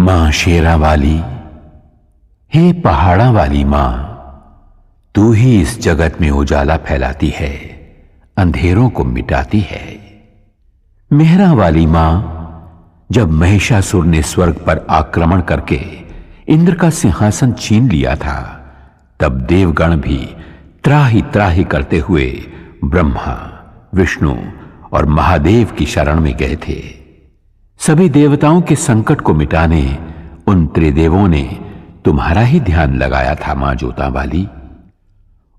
मां शेरा वाली, हे पहाड़ा वाली मां, तू ही इस जगत में उजाला फैलाती है, अंधेरों को मिटाती है। मेहरा वाली मां, जब महिषासुर ने स्वर्ग पर आक्रमण करके इंद्र का सिंहासन छीन लिया था, तब देवगण भी त्राही त्राही करते हुए ब्रह्मा, विष्णु और महादेव की शरण में गए थे। सभी देवताओं के संकट को मिटाने उन त्रिदेवों ने तुम्हारा ही ध्यान लगाया था मां जोता वाली।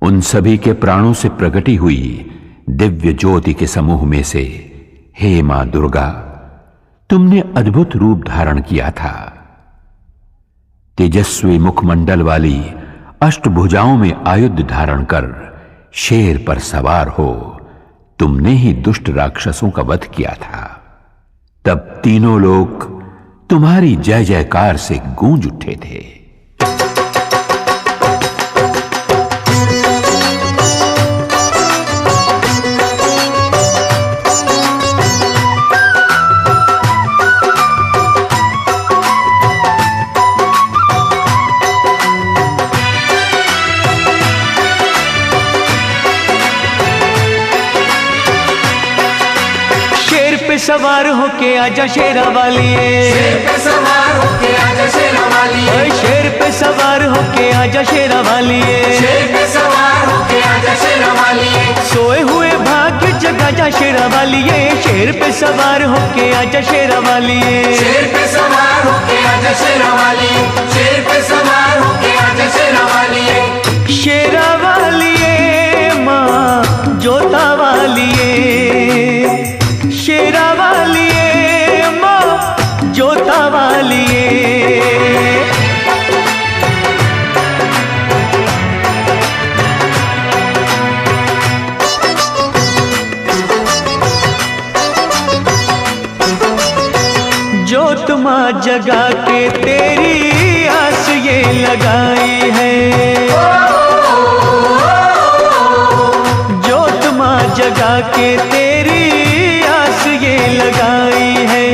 उन सभी के प्राणों से प्रकटी हुई दिव्य ज्योति के समूह में से हे मां दुर्गा, तुमने अद्भुत रूप धारण किया था। तेजस्वी मुखमंडल वाली अष्टभुजाओं में आयुध धारण कर शेर पर सवार हो तुमने ही दुष्ट राक्षसों का वध किया था। तब तीनों लोग तुम्हारी जय जयकार से गूंज उठे थे। सवार होके आजा शेरा वाली, शेर पे सवार होके आजा शेरा वाली, शेर पे सवार होके आजा शेरा वाली, शेर पे सवार होके आजा शेरा वाली, सोए हुए भाग्य जगा जा शेरा वाली, शेर पे सवार होके आजा शेरा वाली, शेर पे सवार होके आजा शेरा वाली, शेर पे सवार होके आजा शेरा वाली, शेरा वाली मां जोता वाली, शेरा वाली मां जोता वाली। जोत मां जगा के तेरी आस ये लगाई है, जोत मां जगा के तेरी ये लगाई है।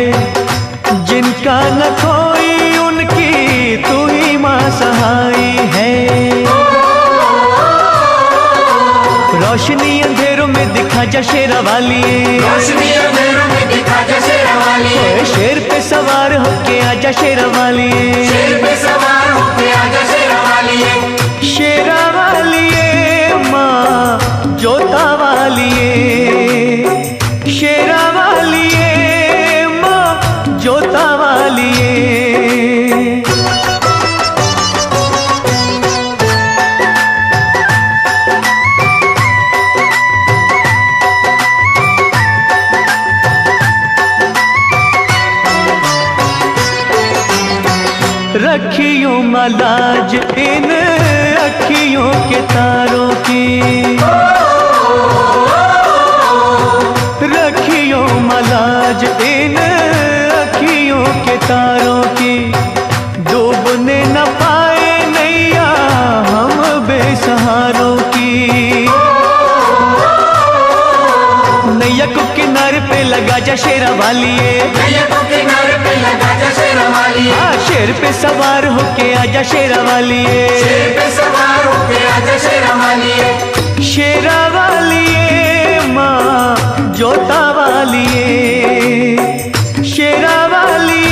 जिनका न कोई उनकी तू ही मां सहाई है। रोशनी अंधेरों में दिखा जा शेरा वाली, रोशनी अंधेरों में दिखा जा शेरा वाली, शेर पे सवार होके आजा शेरा वाली, शेर पे सवार होके आजा शेरा वाली, शेरा वाली मां जोता वाली, शेरा वाली मां जोता वाली। रखियो मलाज इन अखियों के तारों की, रखियो मलाज इन अखियों के तारों की, डूबने न पाए नैया हम बेसहारों की। नैया को किनारे पे लगा जा शेरा वाली, नैया को किनारे पे लगा जा शेरा वाली, शेर पे सवार होके आजा शेरा वाली, शेर पे सवार होके आजा शेरा वाली, शेरा वाली मां जोता वाली, शेरा वाली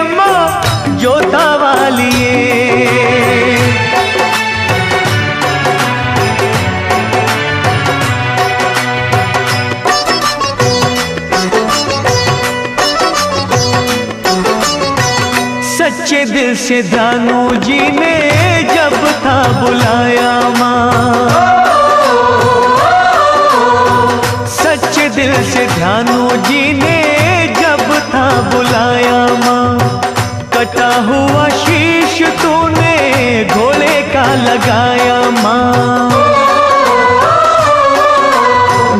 मां जोता वाली। सच्चे दिल से दानू जी ने जब था बुलाया मां, सच्चे दिल से ध्यानु जी ने जब था बुलाया मां, कटा हुआ शीश तूने घोड़े का लगाया मां।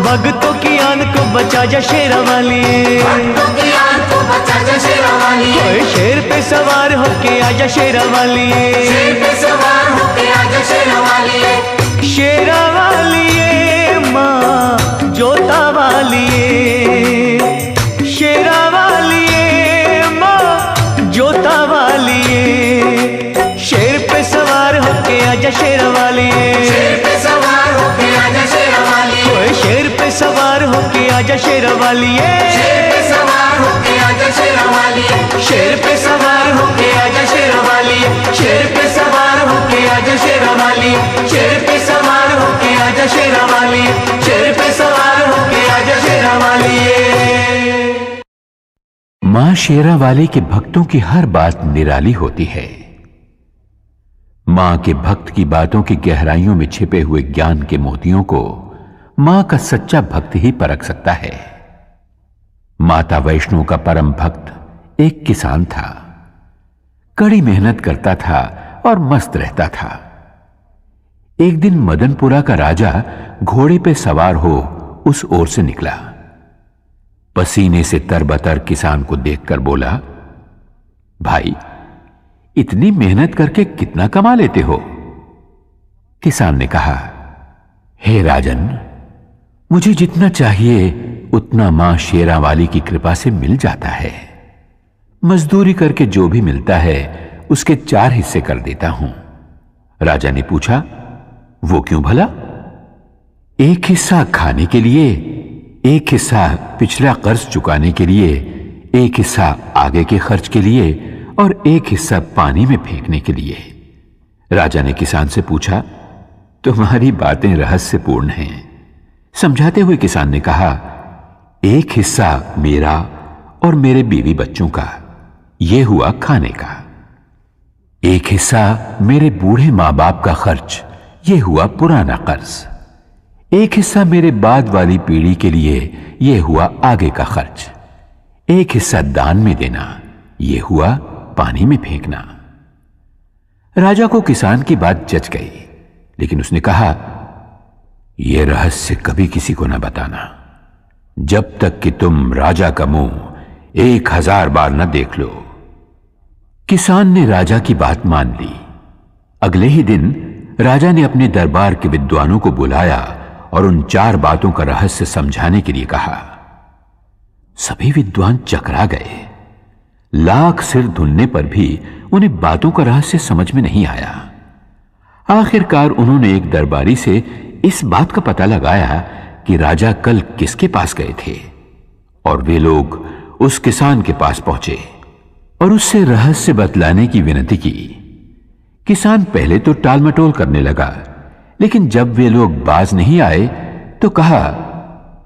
भक्तों की आन को बचा जा शेरा वाली, भक्तों की आन को बचा जा शेरा वाली, शेर पे सवार होके आजा शेरा वाली, शेर पे सवार होके आजा शेरा वाली, शेरा वाली मां जोता वाली, शेरा वाली मां जोता वाली। वाली शेर पे सवार होके आजा शेरा वाली, शेर पे सवार होके आजा शेरा वाली, शेर पे सवार होके आजा शेरा वाली, शेर पे सवार होके आजा शेरा वाली, शेर पे सवार होके आजा शेरा वाली। मां शेरा वाली के भक्तों की हर बात निराली होती है। मां के भक्त की बातों की गहराइयों में छिपे हुए ज्ञान के मोतियों को मां का सच्चा भक्त ही परख सकता है। माता वैष्णो का परम भक्त एक किसान था। कड़ी मेहनत करता था और मस्त रहता था। एक दिन मदनपुरा का राजा घोड़े पे सवार हो उस ओर से निकला। पसीने से तरबतर किसान को देखकर बोला, भाई, इतनी मेहनत करके कितना कमा लेते हो? किसान ने कहा, हे राजन, मुझे जितना चाहिए उतना मां शेरा वाली की कृपा से मिल जाता है। मजदूरी करके जो भी मिलता है उसके 4 हिस्से कर देता हूं। राजा ने पूछा, वो क्यों भला? एक हिस्सा खाने के लिए, एक हिस्सा पिछला कर्ज चुकाने के लिए, एक हिस्सा आगे के खर्च के लिए और एक हिस्सा पानी में फेंकने के लिए। राजा ने किसान से पूछा, तुम्हारी बातें रहस्यपूर्ण हैं। समझाते हुए किसान ने कहा, एक हिस्सा मेरा और मेरे बीवी बच्चों का, यह हुआ खाने का। एक हिस्सा मेरे बूढ़े मां बाप का खर्च, यह हुआ पुराना कर्ज। एक हिस्सा मेरे बाद वाली पीढ़ी के लिए, यह हुआ आगे का खर्च। एक हिस्सा दान में देना, यह हुआ पानी में फेंकना। राजा को किसान की बात जच गई, लेकिन उसने कहा, यह रहस्य कभी किसी को न बताना, जब तक कि तुम राजा का मुंह 1000 बार न देख लो। किसान ने राजा की बात मान ली। अगले ही दिन राजा ने अपने दरबार के विद्वानों को बुलाया और उन 4 बातों का रहस्य समझाने के लिए कहा। सभी विद्वान चकरा गए। लाख सिर धुनने पर भी उन्हें बातों का रहस्य समझ में नहीं आया। आखिरकार उन्होंने एक दरबारी से इस बात का पता लगाया कि राजा कल किसके पास गए थे, और वे लोग उस किसान के पास पहुंचे और उससे रहस्य बतलाने की विनती की। किसान पहले तो टालमटोल करने लगा, लेकिन जब वे लोग बाज नहीं आए तो कहा,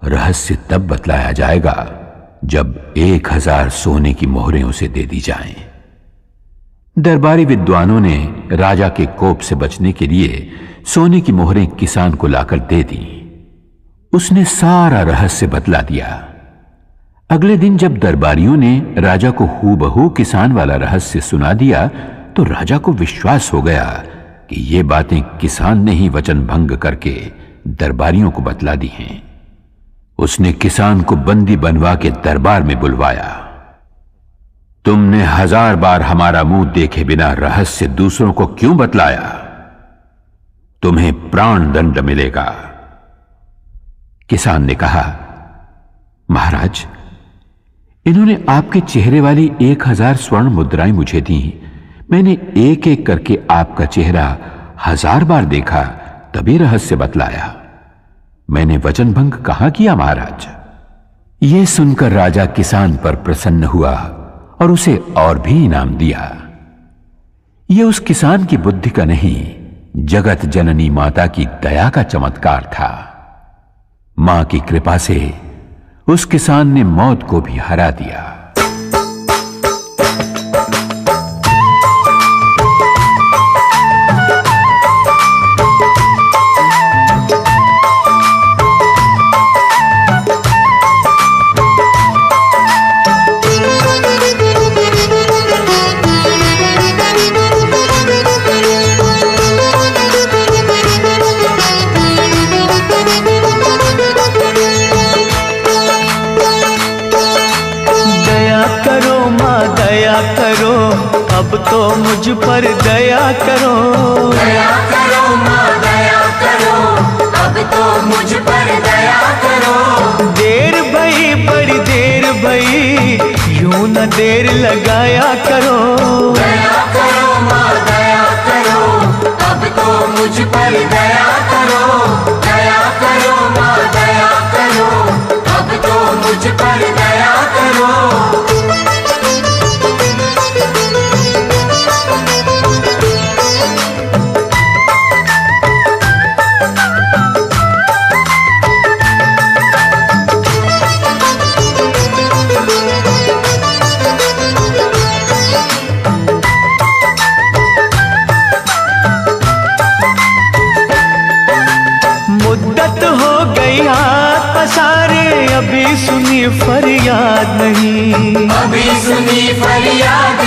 रहस्य तब बतलाया जाएगा जब 1000 सोने की मोहरें उसे दे दी जाएं। दरबारी विद्वानों ने राजा के कोप से बचने के लिए सोने की मोहरें किसान को लाकर दे दी। उसने सारा रहस्य बतला दिया। अगले दिन जब दरबारियों ने राजा को हूबहू किसान वाला रहस्य सुना दिया तो राजा को विश्वास हो गया कि ये बातें किसान ने ही वचन भंग करके दरबारियों को बतला दी हैं। उसने किसान को बंदी बनवा के दरबार में बुलवाया। तुमने 1000 बार हमारा मुंह देखे बिना रहस्य दूसरों को क्यों बतलाया? तुम्हें प्राण दंड मिलेगा। किसान ने कहा, महाराज, इन्होंने आपके चेहरे वाली 1000 स्वर्ण मुद्राएं मुझे दी। मैंने एक एक करके आपका चेहरा 1000 बार देखा, तभी रहस्य बतलाया। मैंने वचन भंग कहां किया महाराज? यह सुनकर राजा किसान पर प्रसन्न हुआ और उसे और भी इनाम दिया। यह उस किसान की बुद्धि का नहीं, जगत जननी माता की दया का चमत्कार था। मां की कृपा से उस किसान ने मौत को भी हरा दिया। अब तो मुझ पर दया करो, दया करो माँ दया करो, अब तो मुझ पर दया करो। देर भई बड़ी देर भई, यूं न देर लगाया करो। दया करो माँ दया करो, अब तो मुझ पर दया करो। दया करो माँ दया करो, अब तो मुझ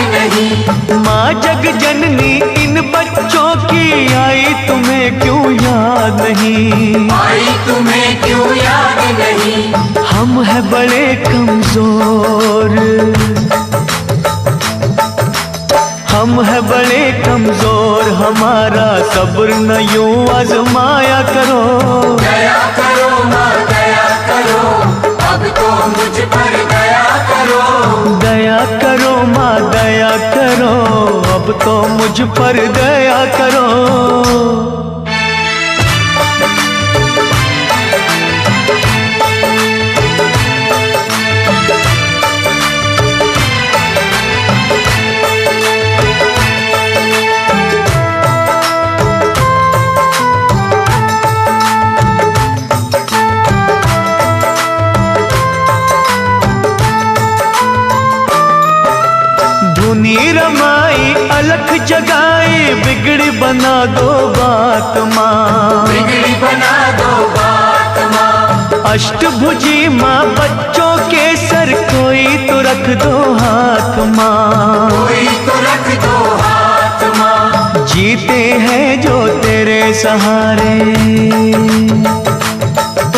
नहीं। माँ जग जननी इन बच्चों की आई तुम्हें क्यों याद नहीं? आई तुम्हें क्यों याद नहीं? हम हैं बड़े कमजोर, हम हैं बड़े कमजोर, हमारा सब्र न यूं आजमाया करो। दया करो माँ दया करो, अब तो मुझ पर दया करो। दया करो माँ दया करो, अब तो मुझ पर दया करो। धुनी रमाई अलख जगाई, बिगड़ी बना दो बात माँ। बिगड़ी बना दो बात माँ। अष्टभुजी माँ बच्चों के सर कोई तो रख दो हाथ माँ। कोई तो रख दो हाथ माँ। जीते हैं जो तेरे सहारे,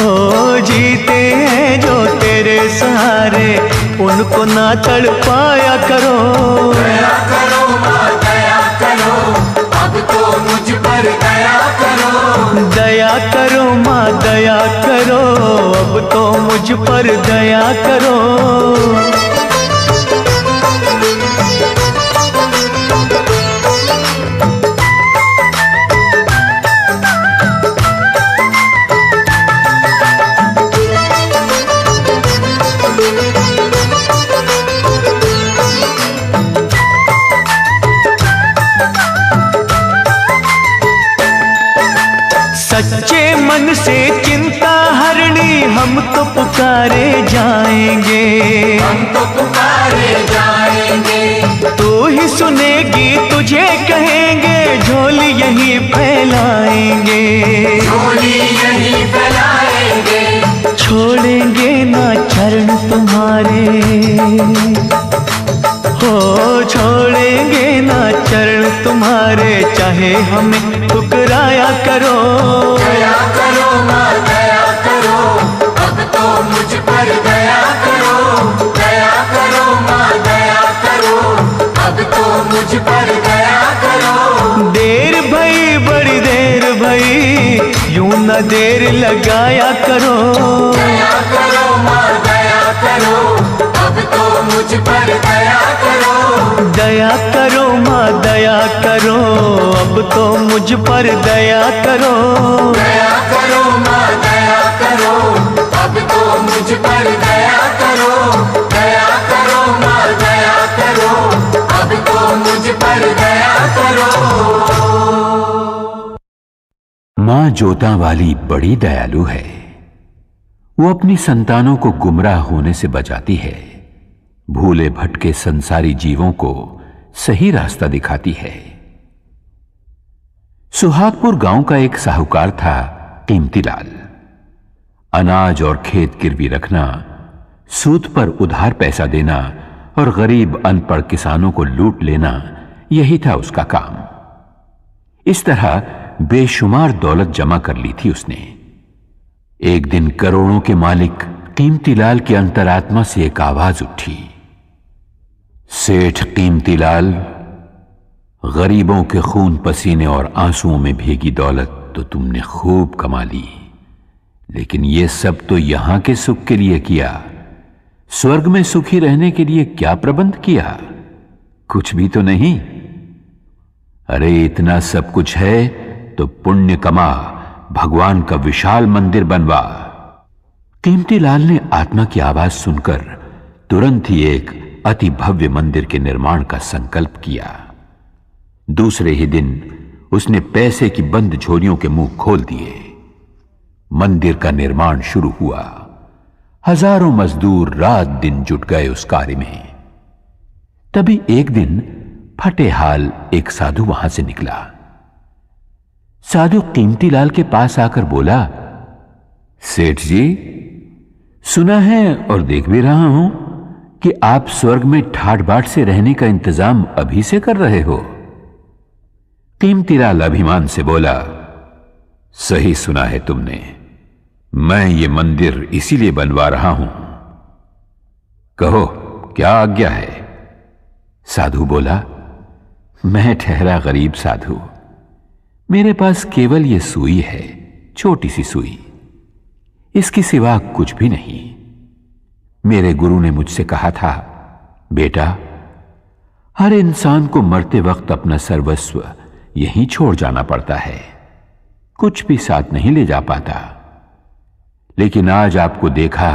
ओ जीते हैं जो तेरे सहारे, उनको ना तड़पाया करो। दया करो माँ दया करो, अब तो मुझ पर दया करो। दया करो माँ दया करो, अब तो मुझ पर दया करो। सच्चे मन से चिंता हरणी हम तो पुकारे जाएंगे। हम तो पुकारे जाएंगे। तू ही सुनेगी तुझे कहेंगे, झोली यही फैलाएंगे। झोली यही फैलाएंगे। छोड़ेंगे ना चरण तुम्हारे, हो छोड़ेंगे ना चरण तुम्हारे, चाहे हमें ठुकराया करो। दया करो माँ दया करो, अब तो मुझ पर दया करो। दया करो माँ दया करो, अब तो मुझ पर दया करो। देर भई बड़ी देर भई, यूं न देर लगाया करो। दया करो माँ दया करो, अब तो मुझ पर दया करो। दया करो माँ दया करो, अब तो मुझ पर दया करो। दया करो माँ दया करो, अब तो मुझ पर दया करो। दया करो माँ दया करो, अब तो मुझ पर दया करो। मां जोता वाली बड़ी दयालु है। वो अपनी संतानों को गुमराह होने से बचाती है, भूले भटके संसारी जीवों को सही रास्ता दिखाती है। सुहागपुर गांव का एक साहूकार था कीमतीलाल। अनाज और खेत गिरवी रखना, सूद पर उधार पैसा देना और गरीब अनपढ़ किसानों को लूट लेना, यही था उसका काम। इस तरह बेशुमार दौलत जमा कर ली थी उसने। एक दिन करोड़ों के मालिक कीमतीलाल की अंतरात्मा से एक आवाज उठी, सेठ कीमतीलाल, गरीबों के खून पसीने और आंसुओं में भीगी दौलत तो तुमने खूब कमा ली, लेकिन यह सब तो यहां के सुख के लिए किया, स्वर्ग में सुखी रहने के लिए क्या प्रबंध किया? कुछ भी तो नहीं। अरे इतना सब कुछ है तो पुण्य कमा, भगवान का विशाल मंदिर बनवा। कीमतीलाल ने आत्मा की आवाज सुनकर तुरंत ही एक अति भव्य मंदिर के निर्माण का संकल्प किया। दूसरे ही दिन उसने पैसे की बंद झोलियों के मुंह खोल दिए। मंदिर का निर्माण शुरू हुआ। हजारों मजदूर रात दिन जुट गए उस कार्य में। तभी एक दिन फटे हाल एक साधु वहां से निकला। साधु कीमतीलाल के पास आकर बोला, सेठ जी, सुना है और देख भी रहा हूं कि आप स्वर्ग में ठाट बाट से रहने का इंतजाम अभी से कर रहे हो? कीमतीलाल अभिमान से बोला, सही सुना है तुमने, मैं ये मंदिर इसीलिए बनवा रहा हूं। कहो क्या आज्ञा है? साधु बोला, मैं ठहरा गरीब साधु, मेरे पास केवल ये सुई है, छोटी सी सुई, इसके सिवा कुछ भी नहीं। मेरे गुरु ने मुझसे कहा था, बेटा, हर इंसान को मरते वक्त अपना सर्वस्व यहीं छोड़ जाना पड़ता है, कुछ भी साथ नहीं ले जा पाता। लेकिन आज आपको देखा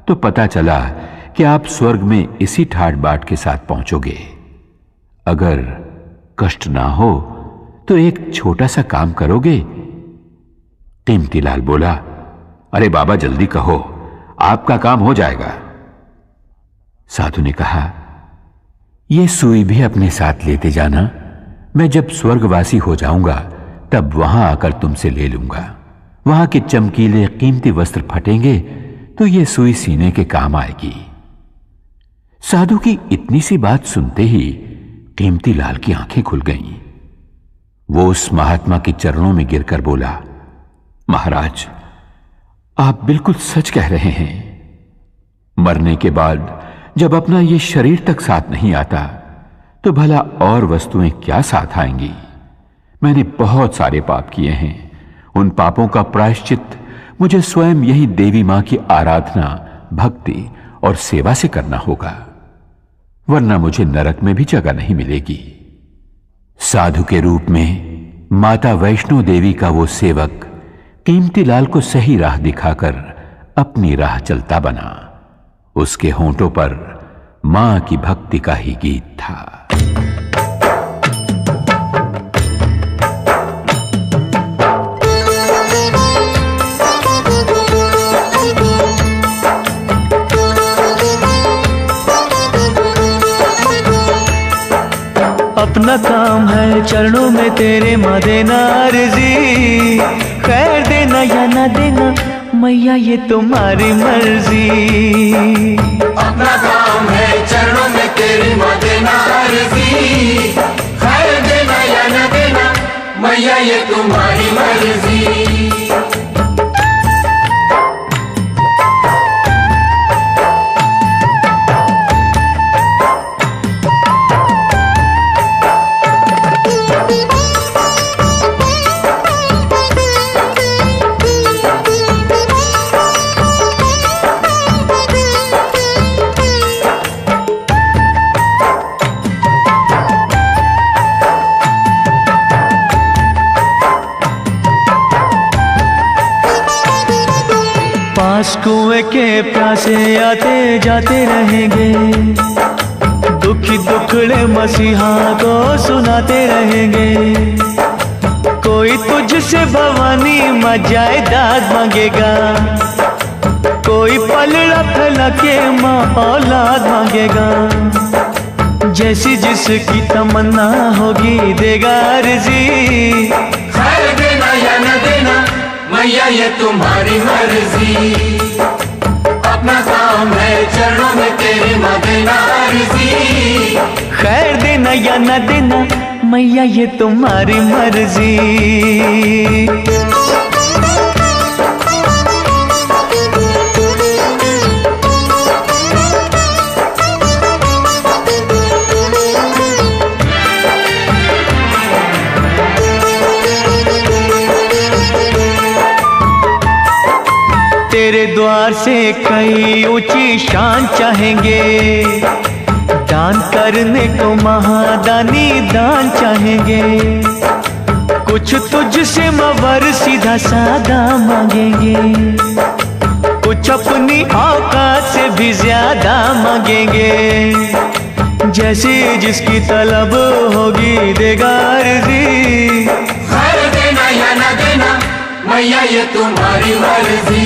तो पता चला कि आप स्वर्ग में इसी ठाट बाट के साथ पहुंचोगे। अगर कष्ट ना हो तो एक छोटा सा काम करोगे? कीमतीलाल बोला, अरे बाबा जल्दी कहो, आपका काम हो जाएगा। साधु ने कहा, यह सुई भी अपने साथ लेते जाना, मैं जब स्वर्गवासी हो जाऊंगा तब वहां आकर तुमसे ले लूंगा। वहां के चमकीले कीमती वस्त्र फटेंगे तो यह सुई सीने के काम आएगी। साधु की इतनी सी बात सुनते ही कीमतीलाल की आंखें खुल गईं। वो उस महात्मा के चरणों में गिरकर बोला, महाराज, आप बिल्कुल सच कह रहे हैं। मरने के बाद जब अपना ये शरीर तक साथ नहीं आता तो भला और वस्तुएं क्या साथ आएंगी? मैंने बहुत सारे पाप किए हैं, उन पापों का प्रायश्चित मुझे स्वयं यही देवी मां की आराधना, भक्ति और सेवा से करना होगा, वरना मुझे नरक में भी जगह नहीं मिलेगी। साधु के रूप में माता वैष्णो देवी का वो सेवक कीमतीलाल को सही राह दिखाकर अपनी राह चलता बना। उसके होंठों पर मां की भक्ति का ही गीत था। अपना काम है चरणों में तेरे माँ देना अर्जी, खैर देना या ना देना मैया ये तुम्हारी मर्जी। अपना काम है चरणों में तेरी माँ देना अर्जी, खैर देना या न देना मैया ये तुम्हारी मर्जी। पास कुएं के प्यासे आते जाते रहेंगे, दुखी दुखड़े मसीहा को सुनाते रहेंगे। कोई तुझसे भवानी मां जायदाद मांगेगा, कोई पलड़ा फैला के मां औलाद मांगेगा। जैसी जिसकी तमन्ना होगी देगा अर्जी, खैर देना या न देना मैया ये तुम्हारी मर्जी। अपना काम है चरणों में तेरी माँ देना अर्जी, खैर देना या न देना मैया ये तुम्हारी मर्जी। तेरे द्वार से कई ऊंची शान चाहेंगे, दान करने को महादानी दान चाहेंगे। कुछ तुझसे मवर सीधा सादा मांगेंगे, कुछ अपनी औकात से भी ज्यादा मांगेंगे। जैसी जिसकी तलब होगी देगा अर्जी, खैर देना या न देना मैया ये तुम्हारी मर्जी।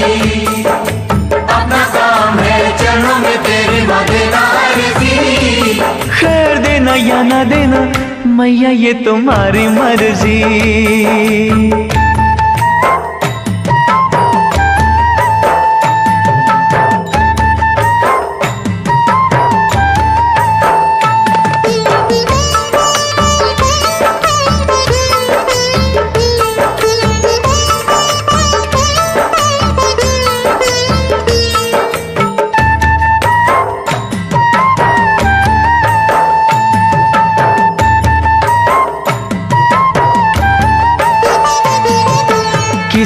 अपना काम है चरणों में तेरी माँ देना अर्जी, खैर देना या ना देना मैया ये तुम्हारी मर्जी।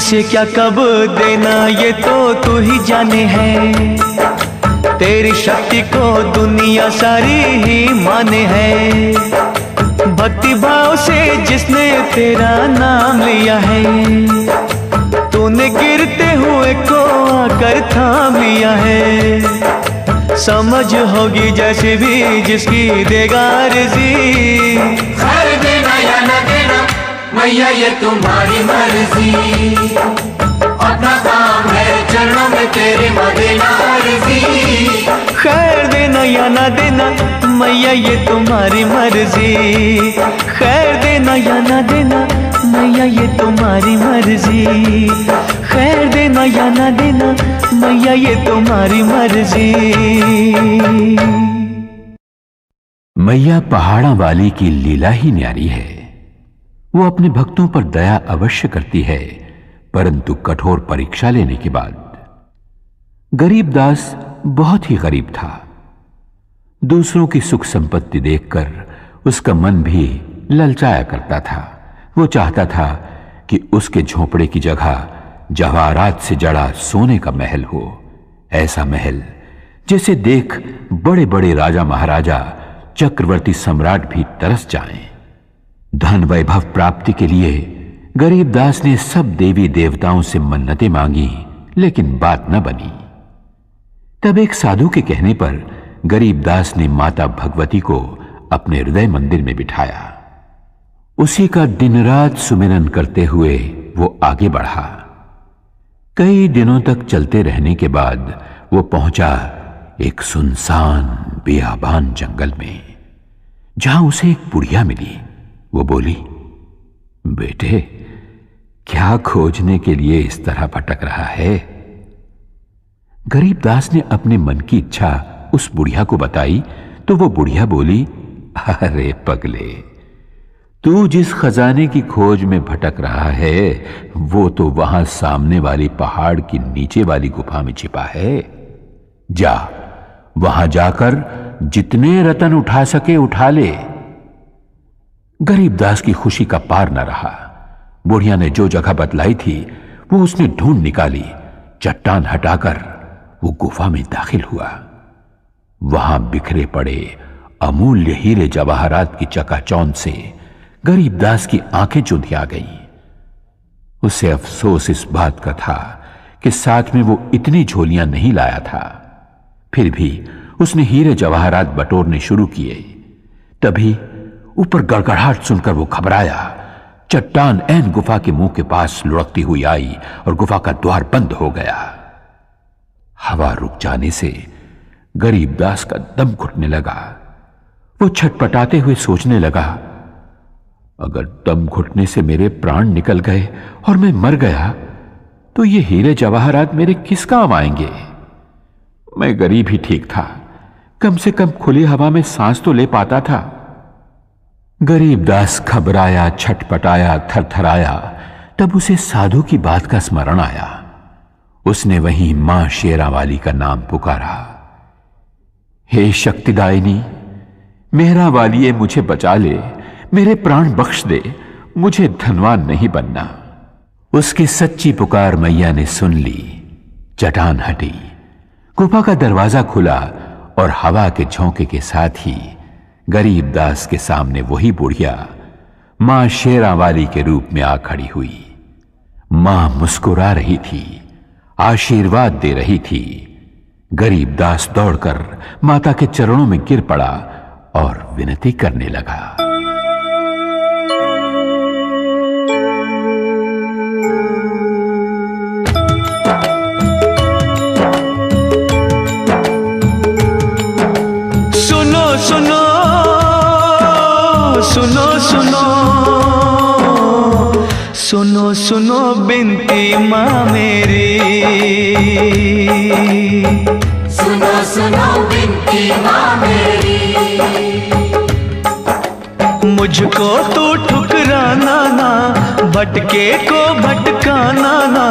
किसे क्या कब देना ये तो तू ही जाने है। तेरी शक्ति को दुनिया सारी ही माने है। भक्ति भाव से जिसने तेरा नाम लिया है, तूने गिरते हुए को आकर थाम लिया है। समझ होगी जैसे भी जिसकी देगा अर्जी। खैर देना या न देना मैया ये तुम्हारी मर्जी। अपना काम है चरणों में तेरे माँ देना अर्जी। खैर देना या ना देना मैया ये तुम्हारी मर्जी। खैर देना या ना देना मैया ये तुम्हारी मर्जी। खैर देना या ना देना मैया ये तुम्हारी मर्जी। मैया पहाड़ा वाली की लीला ही न्यारी है। वो अपने भक्तों पर दया अवश्य करती है, परंतु कठोर परीक्षा लेने के बाद। गरीबदास बहुत ही गरीब था। दूसरों की सुख संपत्ति देखकर उसका मन भी ललचाया करता था। वो चाहता था कि उसके झोपड़े की जगह जवाहरात से जड़ा सोने का महल हो। ऐसा महल जिसे देख बड़े बड़े राजा महाराजा, चक्रवर्ती सम्राट भी तरस जाएं। धन वैभव प्राप्ति के लिए गरीबदास ने सब देवी देवताओं से मन्नतें मांगी, लेकिन बात न बनी। तब एक साधु के कहने पर गरीबदास ने माता भगवती को अपने हृदय मंदिर में बिठाया। उसी का दिन रात सुमिरन करते हुए वो आगे बढ़ा। कई दिनों तक चलते रहने के बाद वो पहुंचा एक सुनसान बियाबान जंगल में, जहां उसे एक बुढ़िया मिली। वो बोली, बेटे क्या खोजने के लिए इस तरह भटक रहा है? गरीबदास ने अपने मन की इच्छा उस बुढ़िया को बताई तो वो बुढ़िया बोली, अरे पगले, तू जिस खजाने की खोज में भटक रहा है वो तो वहां सामने वाली पहाड़ की नीचे वाली गुफा में छिपा है। जा, वहां जाकर जितने रतन उठा सके उठा ले। गरीबदास की खुशी का पार न रहा। बुढ़िया ने जो जगह बतलाई थी वो उसने ढूंढ निकाली। चट्टान हटाकर वो गुफा में दाखिल हुआ। वहां बिखरे पड़े अमूल्य हीरे जवाहरात की चकाचौंध से गरीबदास की आंखें चुंधिया गईं। उसे अफसोस इस बात का था कि साथ में वो इतनी झोलियां नहीं लाया था। फिर भी उसने हीरे जवाहरात बटोरने शुरू किए। तभी ऊपर गड़गड़ाहट सुनकर वो घबराया। चट्टान ऐन गुफा के मुंह के पास लुढ़कती हुई आई और गुफा का द्वार बंद हो गया। हवा रुक जाने से गरीबदास का दम घुटने लगा। वो छटपटाते हुए सोचने लगा, अगर दम घुटने से मेरे प्राण निकल गए और मैं मर गया तो ये हीरे जवाहरात मेरे किस काम आएंगे? मैं गरीब ही ठीक था, कम से कम खुली हवा में सांस तो ले पाता था। गरीबदास घबराया, छटपटाया, थरथराया। तब उसे साधु की बात का स्मरण आया। उसने वहीं मां शेरावाली का नाम पुकारा, हे शक्तिदायिनी, मेहरा वालिए मुझे बचा ले, मेरे प्राण बख्श दे, मुझे धनवान नहीं बनना। उसकी सच्ची पुकार मैया ने सुन ली। चट्टान हटी, गुफा का दरवाजा खुला और हवा के झोंके के साथ ही गरीबदास के सामने वही बुढ़िया मां शेरावाली के रूप में आ खड़ी हुई। मां मुस्कुरा रही थी, आशीर्वाद दे रही थी। गरीबदास दौड़कर माता के चरणों में गिर पड़ा और विनती करने लगा। सुनो सुनो सुनो सुनो सुनो सुनो बिनती माँ मेरी। सुनो सुनो बिनती माँ मेरी। मुझको तू ठुकराना ना, भटके को भटकाना ना।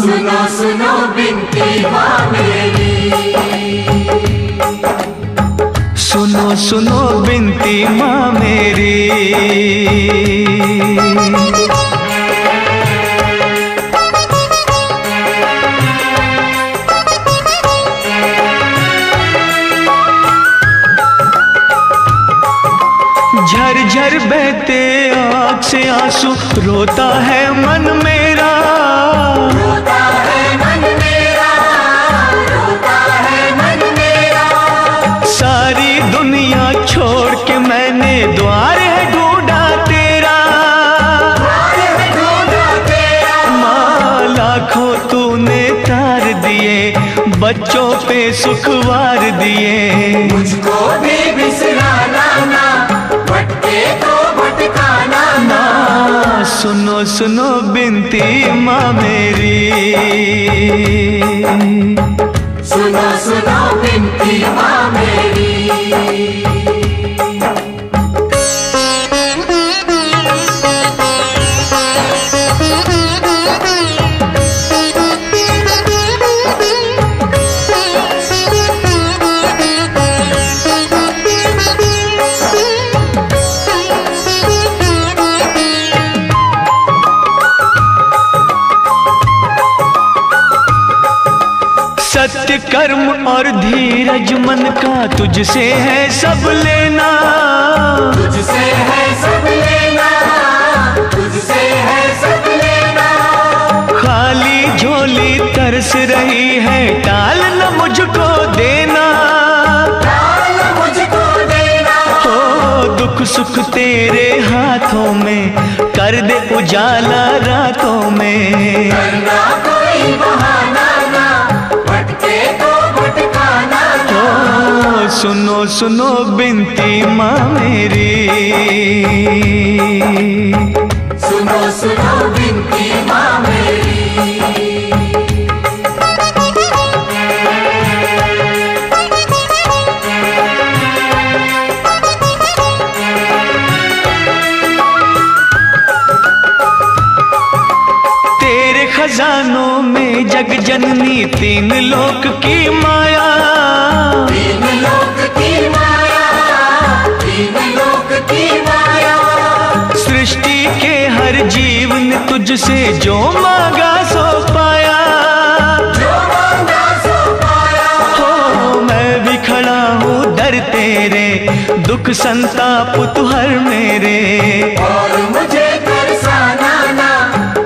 सुनो सुनो बिनती माँ मेरी। सुनो सुनो बिनती माँ मेरी। झरझर बहते आँख से आंसू, रोता है मन मेरा, रोता है मन मेरा, रोता है मन मेरा। सारी दुनिया छोड़ के मैंने द्वार है ढूंढा तेरा, द्वार है ढूंढा तेरा। माँ लाखों तूने तार दिए, बच्चों पे सुखवार दिए। मुझको भी बिसराना ना, भटके तो भटकाना ना। सुनो सुनो बिनती माँ मेरी, सुनो सुनो बिनती माँ मेरी। सत्य कर्म और धीरज मन का तुझसे है सब लेना, तुझसे है सब लेना, तुझसे है सब लेना। खाली झोली तरस रही है, टाल न मुझको देना, टाल मुझको देना। हो दुख सुख तेरे हाथों में, कर दे उजाला रातों में। करना कोई बहाना ना, भटके तो भटकाना ना। ओ सुनो सुनो बिनती माँ मेरी, सुनो सुनो बिनती माँ मेरी। तेरे खजानों में जग जननी, तीन लोक की माया, तीन लोक की माया, तीन लोक की माया। सृष्टि के हर जीव ने तुझसे जो मांगा सो पाया, जो मांगा सो पाया। हो मैं भी खड़ा हूँ दर तेरे, दुख संताप तू हर मेरे। और मुझे तरसाना ना,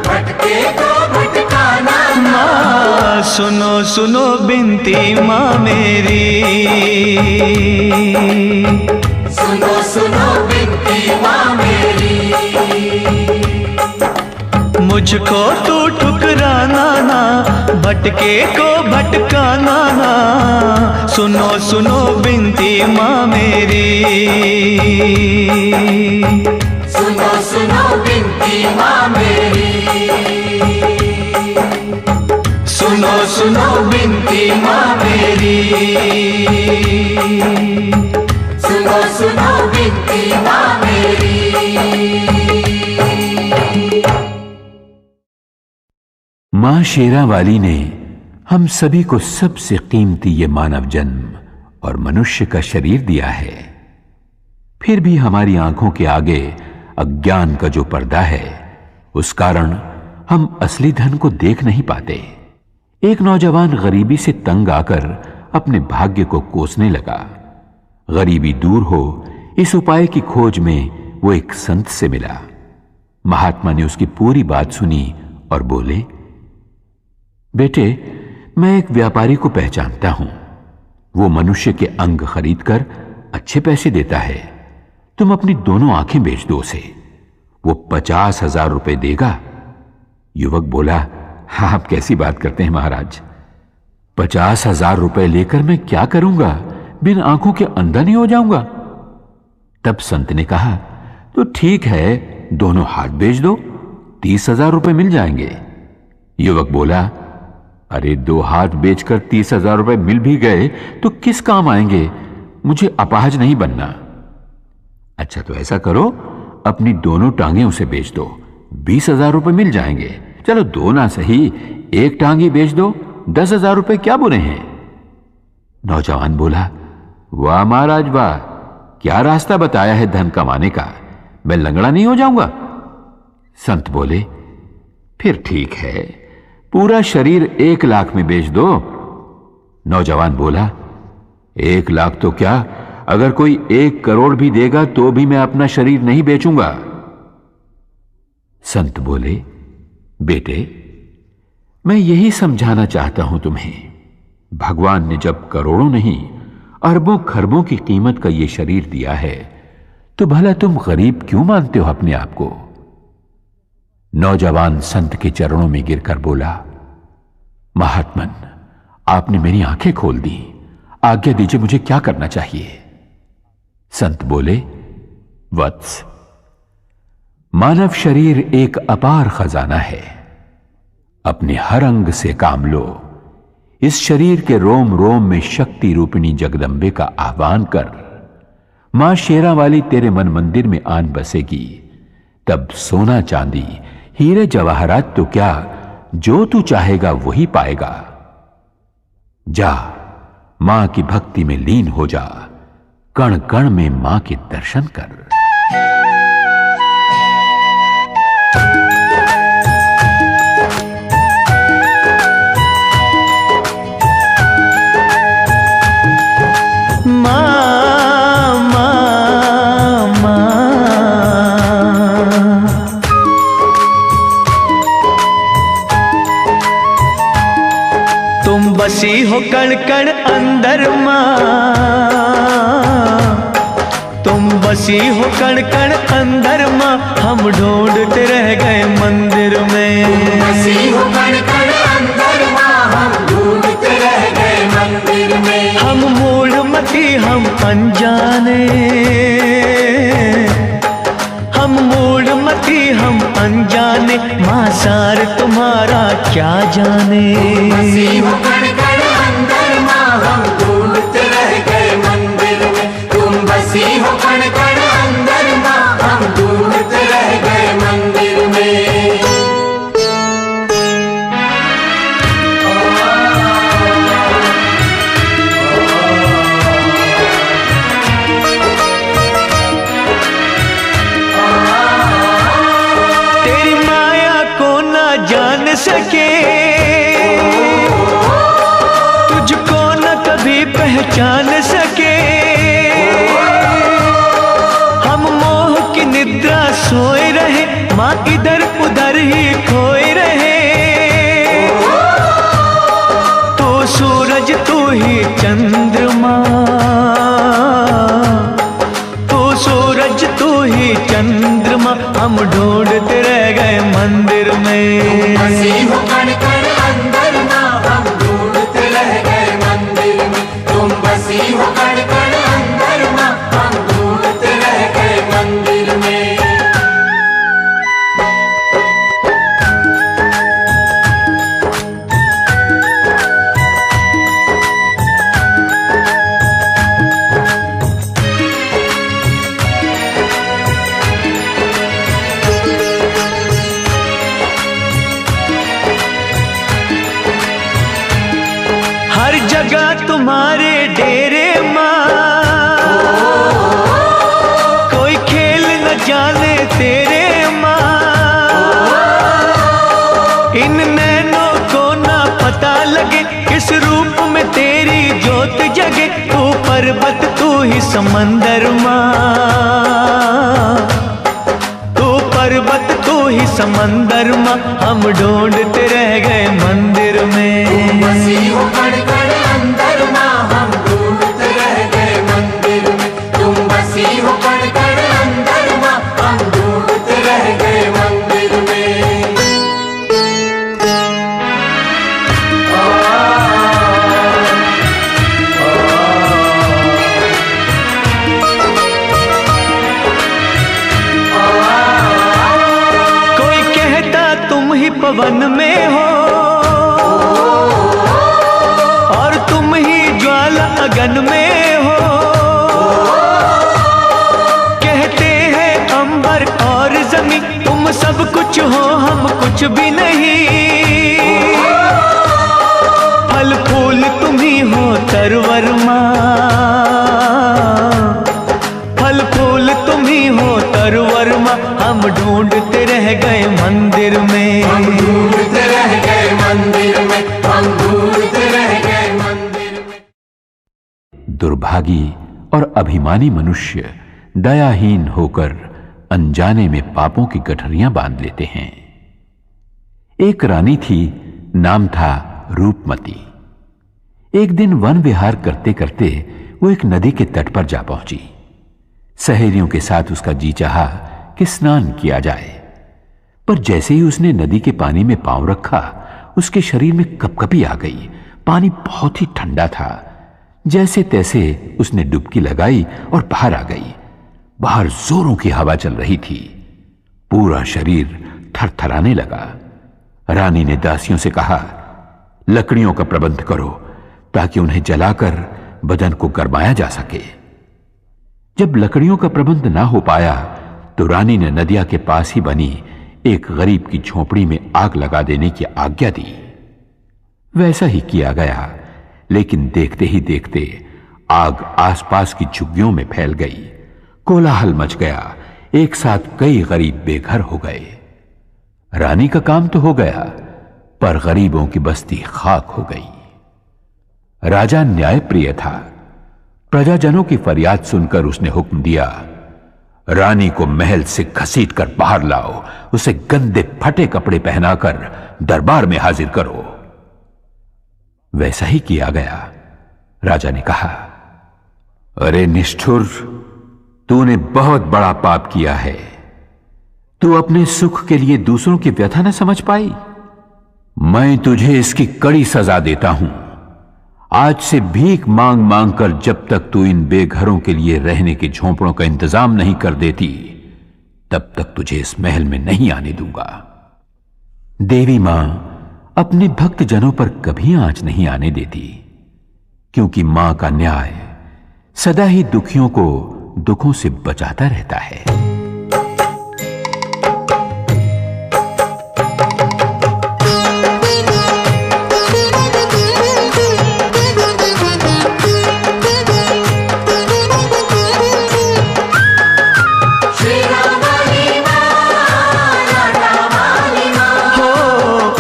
भटके तो भटकाना ना। माँ सुनो सुनो बिनती माँ मेरी, सुनो सुनो बिनती माँ मेरी। मुझको तू ठुकराना ना, भटके को भटकाना ना। सुनो सुनो बिनती माँ मेरी, सुनो सुनो बिनती माँ मेरी। सुनो सुनो बिनती माँ मेरी, सुनो सुनो बिनती माँ मेरी। मां शेरा वाली ने हम सभी को सबसे कीमती ये मानव जन्म और मनुष्य का शरीर दिया है। फिर भी हमारी आंखों के आगे अज्ञान का जो पर्दा है, उस कारण हम असली धन को देख नहीं पाते। एक नौजवान गरीबी से तंग आकर अपने भाग्य को कोसने लगा। गरीबी दूर हो, इस उपाय की खोज में वो एक संत से मिला। महात्मा ने उसकी पूरी बात सुनी और बोले, बेटे, मैं एक व्यापारी को पहचानता हूं। वो मनुष्य के अंग खरीदकर अच्छे पैसे देता है। तुम अपनी दोनों आंखें बेच दो उसे, वो 50,000 रुपए देगा। युवक बोला, हाँ, आप कैसी बात करते हैं महाराज, 50,000 रुपए लेकर मैं क्या करूंगा? बिन आंखों के अंधा नहीं हो जाऊंगा? तब संत ने कहा, तो ठीक है, दोनों हाथ बेच दो, 30,000 रुपए मिल जाएंगे। युवक बोला, अरे 2 हाथ बेचकर 30,000 रुपए मिल भी गए तो किस काम आएंगे? मुझे अपाहज नहीं बनना। अच्छा, तो ऐसा करो, अपनी दोनों टांगें उसे बेच दो, 20,000 रुपए मिल जाएंगे। चलो 2 ना सही, 1 टांग ही बेच दो, 10,000 रुपए क्या बुरे हैं? नौजवान बोला, वाह महाराज वाह, क्या रास्ता बताया है धन कमाने का, मैं लंगड़ा नहीं हो जाऊंगा। संत बोले, फिर ठीक है, पूरा शरीर 1 लाख में बेच दो। नौजवान बोला, 1 लाख तो क्या, अगर कोई 1 करोड़ भी देगा तो भी मैं अपना शरीर नहीं बेचूंगा। संत बोले, बेटे, मैं यही समझाना चाहता हूं तुम्हें। भगवान ने जब करोड़ों नहीं अरबों खरबों की कीमत का यह शरीर दिया है तो भला तुम गरीब क्यों मानते हो अपने आप को? नौजवान संत के चरणों में गिरकर बोला, महात्मन, आपने मेरी आंखें खोल दी, आज्ञा दीजिए, मुझे क्या करना चाहिए? संत बोले, वत्स, मानव शरीर एक अपार खजाना है। अपने हर अंग से काम लो। इस शरीर के रोम रोम में शक्ति रूपिणी जगदंबे का आह्वान कर। मां शेरा वाली तेरे मन मंदिर में आन बसेगी। तब सोना चांदी हीरे जवाहरात तो क्या, जो तू चाहेगा वही पाएगा। जा, मां की भक्ति में लीन हो जा। कण कण में मां के दर्शन कर। बसी हो कण कण अंदर माँ, तुम बसी हो कण कण अंदर माँ, हम ढूंढते रह गए मंदिर में। बसी हो कण कण अंदर माँ, हम ढूंढते रह गए मंदिर में। हम मूढ़मती, हम अनजाने, हम मूढ़मती, हम अनजाने, माँ सार तुम्हारा क्या जाने। बसी हो कण कण अंदर माँ, हम ढूंढते रह गए मंदिर में। तुम बसी हो कण कण अंदर माँ, हम ढूंढते रह गए मंदिर में। तेरी माया को ना जान सके, तुझको न कभी पहचान सके। हम मोह की निद्रा सोए रहे, माँ इधर उधर ही खोए रहे। तू सूरज, तू ही चंद्रमा, तू सूरज, तू ही चंद्रमा, हम ढूंढते रह गए मंदिर में। बसी हो कण कण अंदर माँ, हम ढूंढते रह गए मंदिर में। तुम बसी हो कण कण अंदर माँ, हम ढूंढते रह गए मंदिर में। हर जगह तुम्हारे डेरे माँ, कोई खेल न जाने तेरे माँ। इन नैनों को ना पता लगे, किस रूप में तेरी ज्योत जगे। तू पर्वत, तू ही समंदर माँ, तू पर्वत, तू ही समंदर माँ, हम ढूंढते रह गए मंदिर में। बसी हो कण कण अंदर माँ, हम ढूंढते रह गए मंदिर में। तुम बसी हो कण कण अंदर माँ, हम ढूंढते रह गए मंदिर में। कोई कहता तुम ही पवन में हो, और तुम ही ज्वाला अगन में हो। कहते हैं अंबर और जमीन, तुम सब कुछ हो, हम कुछ भी नहीं। फल फूल तुम ही हो तरवर माँ, फल फूल तुम ही हो तरवर माँ, हम ढूंढते रह गए मंदिर में। हम ढूंढते रह गए मंदिर में, हम ढूंढते रह गए मंदिर में। दुर्भागी और अभिमानी मनुष्य दयाहीन होकर अनजाने में पापों की गठरियां बांध लेते हैं। एक रानी थी, नाम था रूपमती। एक दिन वन विहार करते करते वो एक नदी के तट पर जा पहुंची। सहेलियों के साथ उसका जी चाहा कि स्नान किया जाए, पर जैसे ही उसने नदी के पानी में पांव रखा, उसके शरीर में कपकपी आ गई। पानी बहुत ही ठंडा था। जैसे तैसे उसने डुबकी लगाई और बाहर आ गई। बाहर जोरों की हवा चल रही थी। पूरा शरीर थरथराने लगा। रानी ने दासियों से कहा, लकड़ियों का प्रबंध करो ताकि उन्हें जलाकर बदन को गरमाया जा सके। जब लकड़ियों का प्रबंध ना हो पाया तो रानी ने नदिया के पास ही बनी एक गरीब की झोपड़ी में आग लगा देने की आज्ञा दी। वैसा ही किया गया, लेकिन देखते ही देखते आग आसपास की झुग्गियों में फैल गई। कोलाहल मच गया। एक साथ कई गरीब बेघर हो गए। रानी का काम तो हो गया, पर गरीबों की बस्ती खाक हो गई। राजा न्यायप्रिय था। प्रजाजनों की फरियाद सुनकर उसने हुक्म दिया, रानी को महल से घसीटकर बाहर लाओ, उसे गंदे फटे कपड़े पहनाकर दरबार में हाजिर करो। वैसा ही किया गया। राजा ने कहा, अरे निष्ठुर, तूने बहुत बड़ा पाप किया है। तू अपने सुख के लिए दूसरों की व्यथा न समझ पाई। मैं तुझे इसकी कड़ी सजा देता हूं। आज से भीख मांग मांग कर जब तक तू इन बेघरों के लिए रहने के झोंपड़ों का इंतजाम नहीं कर देती, तब तक तुझे इस महल में नहीं आने दूंगा। देवी मां अपने भक्त जनों पर कभी आंच नहीं आने देती, क्योंकि मां का न्याय सदा ही दुखियों को दुखों से बचाता रहता है।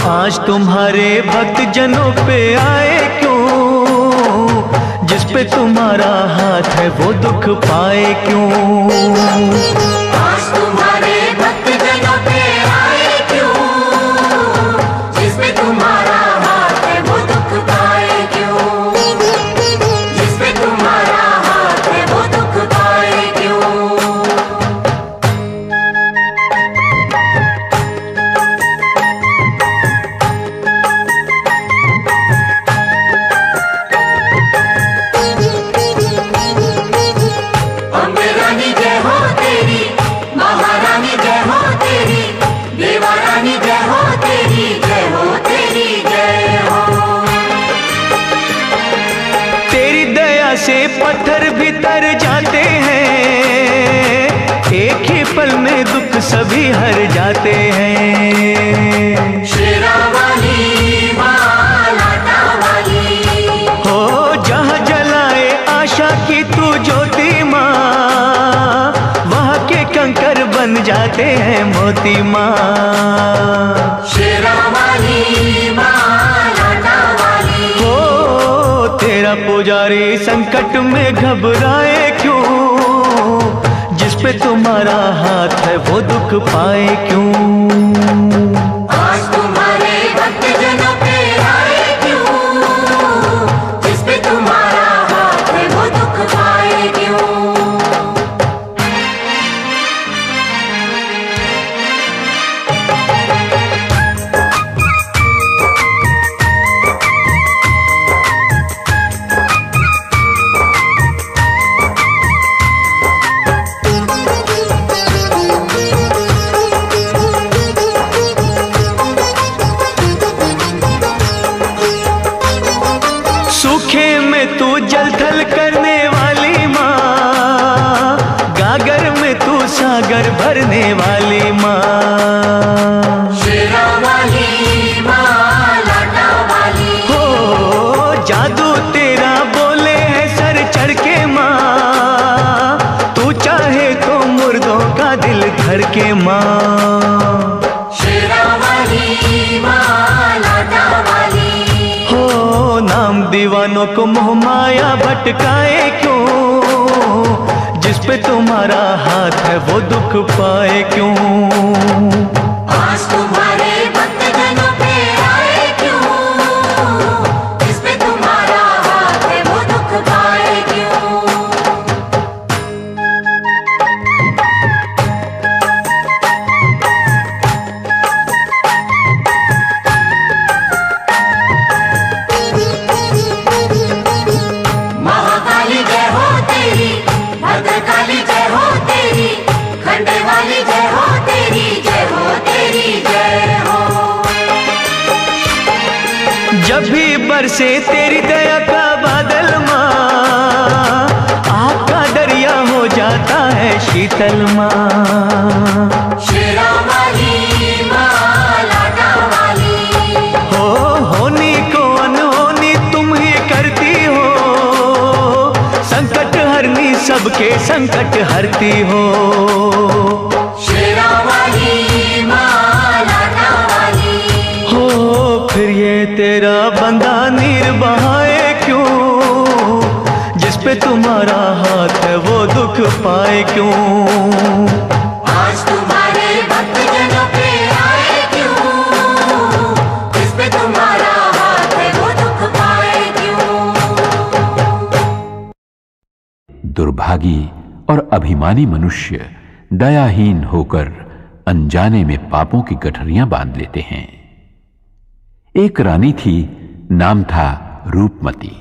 आज तुम्हारे भक्त जनों पे आए क्यों, जिस पे तुम्हारा हाथ है वो दुख पाए क्यों। आज तुम्हारे भक्त जनों पे आए क्यों, जिस पे तुम्हारा हाथ है वो दुख पाए क्यों, जिस पे तुम्हारा हाथ है वो दुख पाए क्यों। से पत्थर भी तर जाते हैं, एक ही पल में दुख सभी हर जाते हैं। शेरा वाली मां लाटा वाली हो, जहाँ जलाए आशा की तू ज्योति माँ, वहाँ के कंकर बन जाते हैं मोती माँ। शेरा वाली मां लाटा वाली हो, तेरा पुजारी संकट में घबराए क्यों, जिस पे तुम्हारा हाथ है वो दुख पाए क्यों। आज तुम्हारे भक्त जनों पे आए क्यों, जिस पे तुम्हारा हाथ है वो दुख पाए क्यों। सूखे में तू जल थल करने वाली माँ, गागर में तू सागर भरने वाली माँ। शेरा वाली मां लाटा वाली हो, जादू तेरा बोले है सर चढ़ के माँ, तू चाहे तो मुर्दों का दिल धर के माँ। शेरा वाली मां लाटा वाली हो, नाम दीवानों को मोह माया भटकाए क्यों, पे तुम्हारा हाथ है वो दुख पाए क्यों। आज तुम्हारे भक्तजनों पे आए क्यों, जिस पे तुम्हारा हाथ है वो दुख पाए क्यों। महाकाली जय हो तेरी, भद्रकाली जय हो तेरी, खंडे वाली जय हो तेरी, जय हो तेरी जय हो। जब भी बरसे तेरी दया का बादल माँ, आग का दरिया हो जाता है शीतल माँ। शेरा वाली माँ, लाटा वाली, होनी को अनहोनी तुम ही करती हो, संकट हरनी सबके संकट हरती हो। शेरा वाली माँ, लाटा वाली, हो फिर ये तेरा बंदा नीर बहाए क्यों, जिस पे तुम्हारा हाथ है वो दुख पाए क्यों। आज तुम्हारे भक्तजनों पे आए क्यों, जिस पे तुम्हारा हाथ है वो दुख पाए क्यों। दुर्भागी और अभिमानी मनुष्य दयाहीन होकर अनजाने में पापों की गठरियां बांध लेते हैं। एक रानी थी, नाम था रूपमती।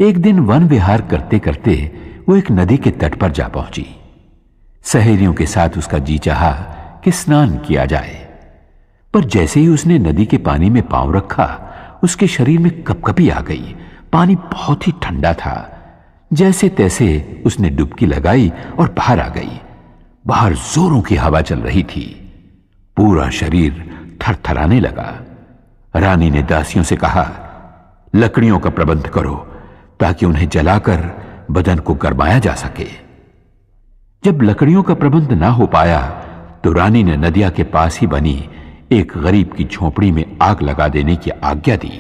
एक दिन वन विहार करते करते वो एक नदी के तट पर जा पहुंची। सहेलियों के साथ उसका जी चाहा कि स्नान किया जाए, पर जैसे ही उसने नदी के पानी में पांव रखा, उसके शरीर में कपकपी आ गई। पानी बहुत ही ठंडा था। जैसे तैसे उसने डुबकी लगाई और बाहर आ गई। बाहर जोरों की हवा चल रही थी। पूरा शरीर थरथराने लगा। रानी ने दासियों से कहा, लकड़ियों का प्रबंध करो ताकि उन्हें जलाकर बदन को गरमाया जा सके। जब लकड़ियों का प्रबंध ना हो पाया तो रानी ने नदिया के पास ही बनी एक गरीब की झोपड़ी में आग लगा देने की आज्ञा दी।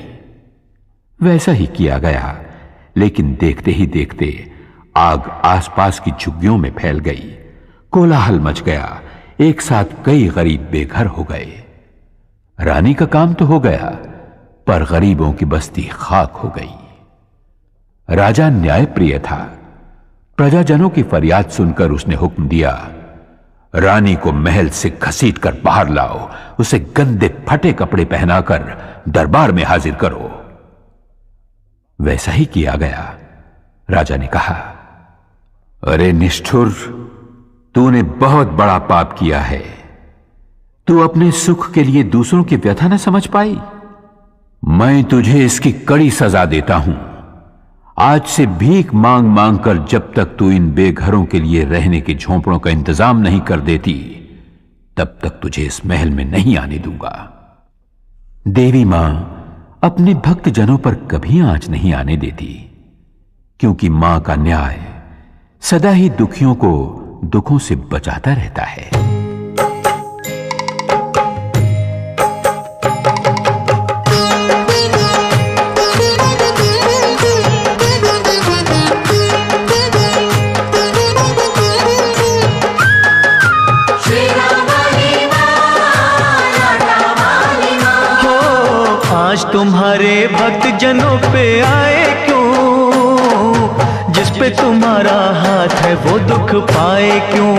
वैसा ही किया गया, लेकिन देखते ही देखते आग आसपास की झुग्गियों में फैल गई। कोलाहल मच गया। एक साथ कई गरीब बेघर हो गए। रानी का काम तो हो गया, पर गरीबों की बस्ती खाक हो गई। राजा न्यायप्रिय था। प्रजाजनों की फरियाद सुनकर उसने हुक्म दिया, रानी को महल से घसीटकर बाहर लाओ, उसे गंदे फटे कपड़े पहनाकर दरबार में हाजिर करो। वैसा ही किया गया। राजा ने कहा, अरे निष्ठुर, तूने बहुत बड़ा पाप किया है। तू अपने सुख के लिए दूसरों की व्यथा न समझ पाई। मैं तुझे इसकी कड़ी सजा देता हूं। आज से भीख मांग मांग कर जब तक तू इन बेघरों के लिए रहने के झोंपड़ों का इंतजाम नहीं कर देती, तब तक तुझे इस महल में नहीं आने दूंगा। देवी मां अपने भक्त जनों पर कभी आंच नहीं आने देती, क्योंकि मां का न्याय सदा ही दुखियों को दुखों से बचाता रहता है। आज तुम्हारे भक्त जनों पे आए क्यों, जिस पे तुम्हारा हाथ है वो दुख पाए क्यों।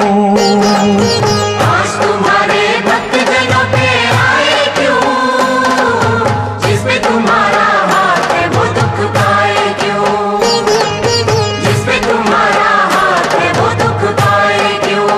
आज तुम्हारे भक्तजनों पे आए क्यों, जिस पे तुम्हारा हाथ है वो दुख पाए क्यों, जिस पे तुम्हारा हाथ है वो दुख पाए क्यों।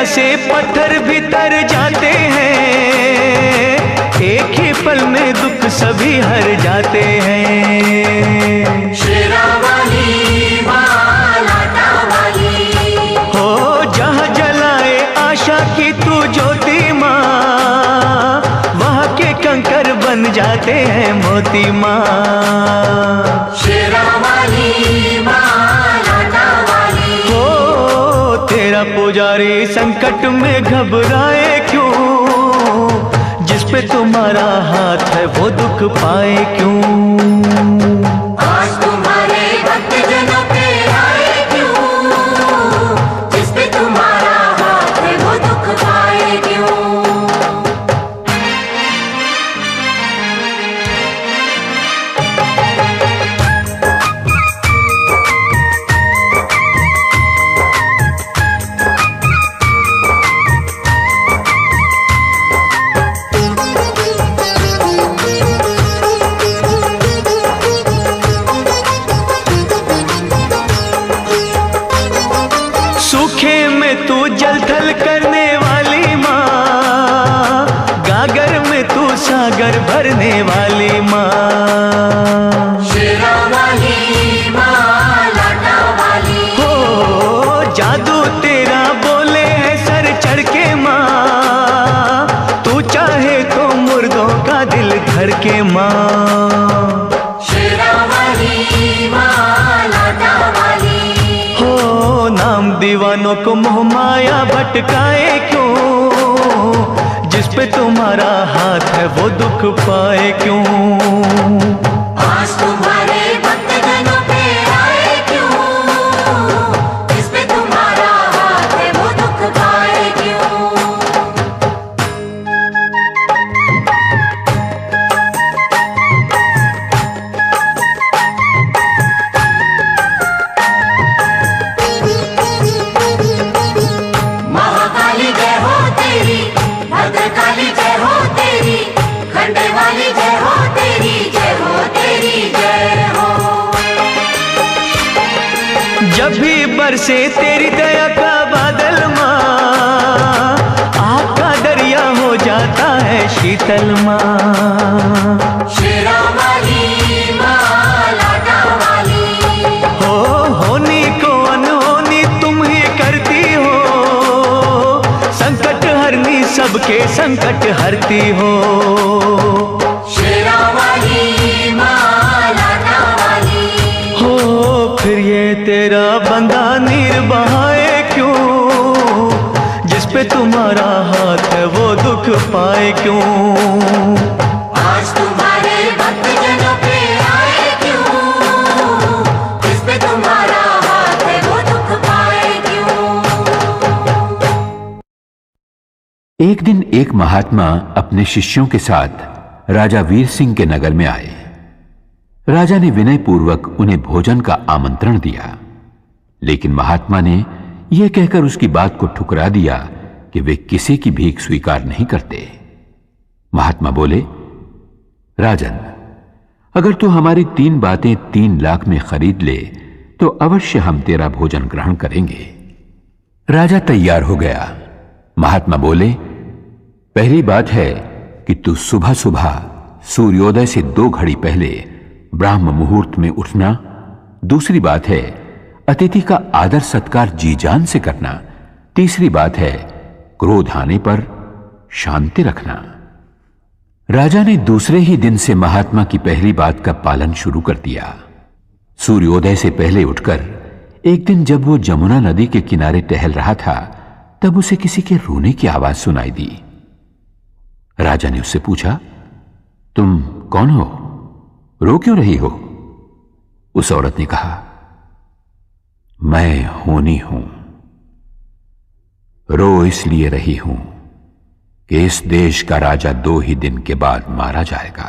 से पत्थर भी तर जाते हैं, एक ही पल में दुख सभी हर जाते हैं। शेरा वाली मां, लाटा वाली, हो जहाँ जलाए आशा की तू ज्योति, बन जाते हैं मोती माँ। शेरा वाली माँ लाटा वाली। हो तेरा पुजारी संकट में घबराए क्यों, जिस पे तुम्हारा हाथ है वो दुख पाए क्यों। आज तुम्हारे भक्त जनों पे आए क्यों, जिस पे तुम्हारा हाथ है वो दुख पाए क्यों। सूखे में तू जल थल करने वाली माँ, गागर में तू सागर भरने वाली माँ। शेरा वाली माँ लाटा वाली। हो जादू तेरा बोले है सर चढ़ के माँ, तू चाहे तो मुर्दों का दिल धर के माँ। शेरा वाली माँ लाटा वाली। हो नाम दीवानों को मोह माया भटकाए क्यों, जिस पे तुम्हारा हाथ है वो दुख पाए क्यों। आज तुम्हारे भक्त जनों पे आए क्यों, जिस पे तुम्हारा हाथ है वो दुख पाए क्यों। महाकाली जय हो तेरी, भद्रकाली जय हो तेरी, खंडे वाली जय हो तेरी, जय हो तेरी जय हो। जब भी बरसे तेरी दया का बादल माँ, आग का दरिया हो जाता है शीतल माँ। शेरा वाली माँ लाटा वाली। हो होनी को अनहोनी तुम ही करती हो, संकट हरनी सबके संकट हरती हो। शेरा वाली माँ लाटा वाली। हो फिर ये तेरा बंदा नीर बहाए क्यों, जिस पे तुम्हारा हाथ है वो दुख पाए क्यों। आज तुम्हारे भक्त जनों पे आए क्यों, जिस पे तुम्हारा हाथ है वो दुख पाए क्यों। एक दिन एक महात्मा अपने शिष्यों के साथ राजा वीर सिंह के नगर में आए। राजा ने विनय पूर्वक उन्हें भोजन का आमंत्रण दिया, लेकिन महात्मा ने यह कहकर उसकी बात को ठुकरा दिया कि वे किसी की भीख स्वीकार नहीं करते। महात्मा बोले, राजन, अगर तू हमारी 3 बातें 3 लाख में खरीद ले तो अवश्य हम तेरा भोजन ग्रहण करेंगे। राजा तैयार हो गया। महात्मा बोले, पहली बात है कि तू सुबह सुबह सूर्योदय से 2 घड़ी पहले ब्राह्म मुहूर्त में उठना। दूसरी बात है अतिथि का आदर सत्कार जी जान से करना। तीसरी बात है क्रोध आने पर शांति रखना। राजा ने दूसरे ही दिन से महात्मा की पहली बात का पालन शुरू कर दिया। सूर्योदय से पहले उठकर एक दिन जब वो जमुना नदी के किनारे टहल रहा था, तब उसे किसी के रोने की आवाज सुनाई दी। राजा ने उससे पूछा, तुम कौन हो? रो क्यों रही हो? उस औरत ने कहा, मैं होनी हूं। रो इसलिए रही हूं कि इस देश का राजा 2 ही दिन के बाद मारा जाएगा।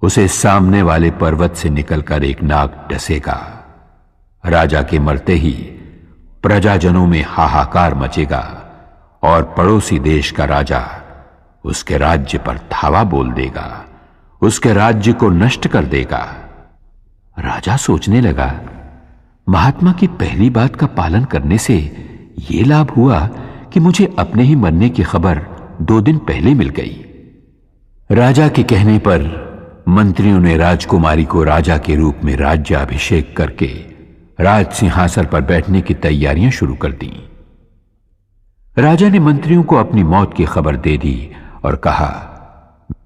उसे सामने वाले पर्वत से निकलकर एक नाग डसेगा। राजा के मरते ही प्रजाजनों में हाहाकार मचेगा और पड़ोसी देश का राजा उसके राज्य पर धावा बोल देगा, उसके राज्य को नष्ट कर देगा। राजा सोचने लगा, महात्मा की पहली बात का पालन करने से यह लाभ हुआ कि मुझे अपने ही मरने की खबर 2 दिन पहले मिल गई। राजा के कहने पर मंत्रियों ने राजकुमारी को राजा के रूप में राज्याभिषेक करके राज सिंहासन पर बैठने की तैयारियां शुरू कर दी। राजा ने मंत्रियों को अपनी मौत की खबर दे दी और कहा,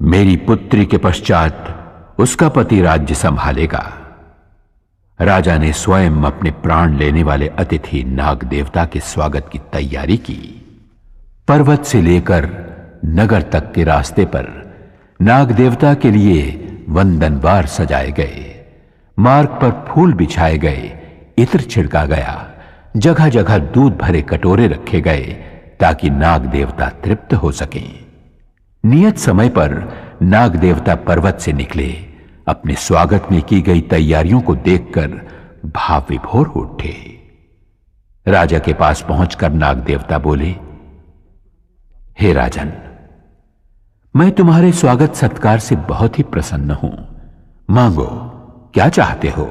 मेरी पुत्री के पश्चात उसका पति राज्य संभालेगा। राजा ने स्वयं अपने प्राण लेने वाले अतिथि नाग देवता के स्वागत की तैयारी की। पर्वत से लेकर नगर तक के रास्ते पर नाग देवता के लिए वंदनवार सजाए गए, मार्ग पर फूल बिछाए गए, इत्र छिड़का गया, जगह जगह दूध भरे कटोरे रखे गए ताकि नाग देवता तृप्त हो सकें। नियत समय पर नाग देवता पर्वत से निकले। अपने स्वागत में की गई तैयारियों को देखकर भाव विभोर हो उठे। राजा के पास पहुंचकर नाग देवता बोले, हे राजन, मैं तुम्हारे स्वागत सत्कार से बहुत ही प्रसन्न हूं। मांगो, क्या चाहते हो?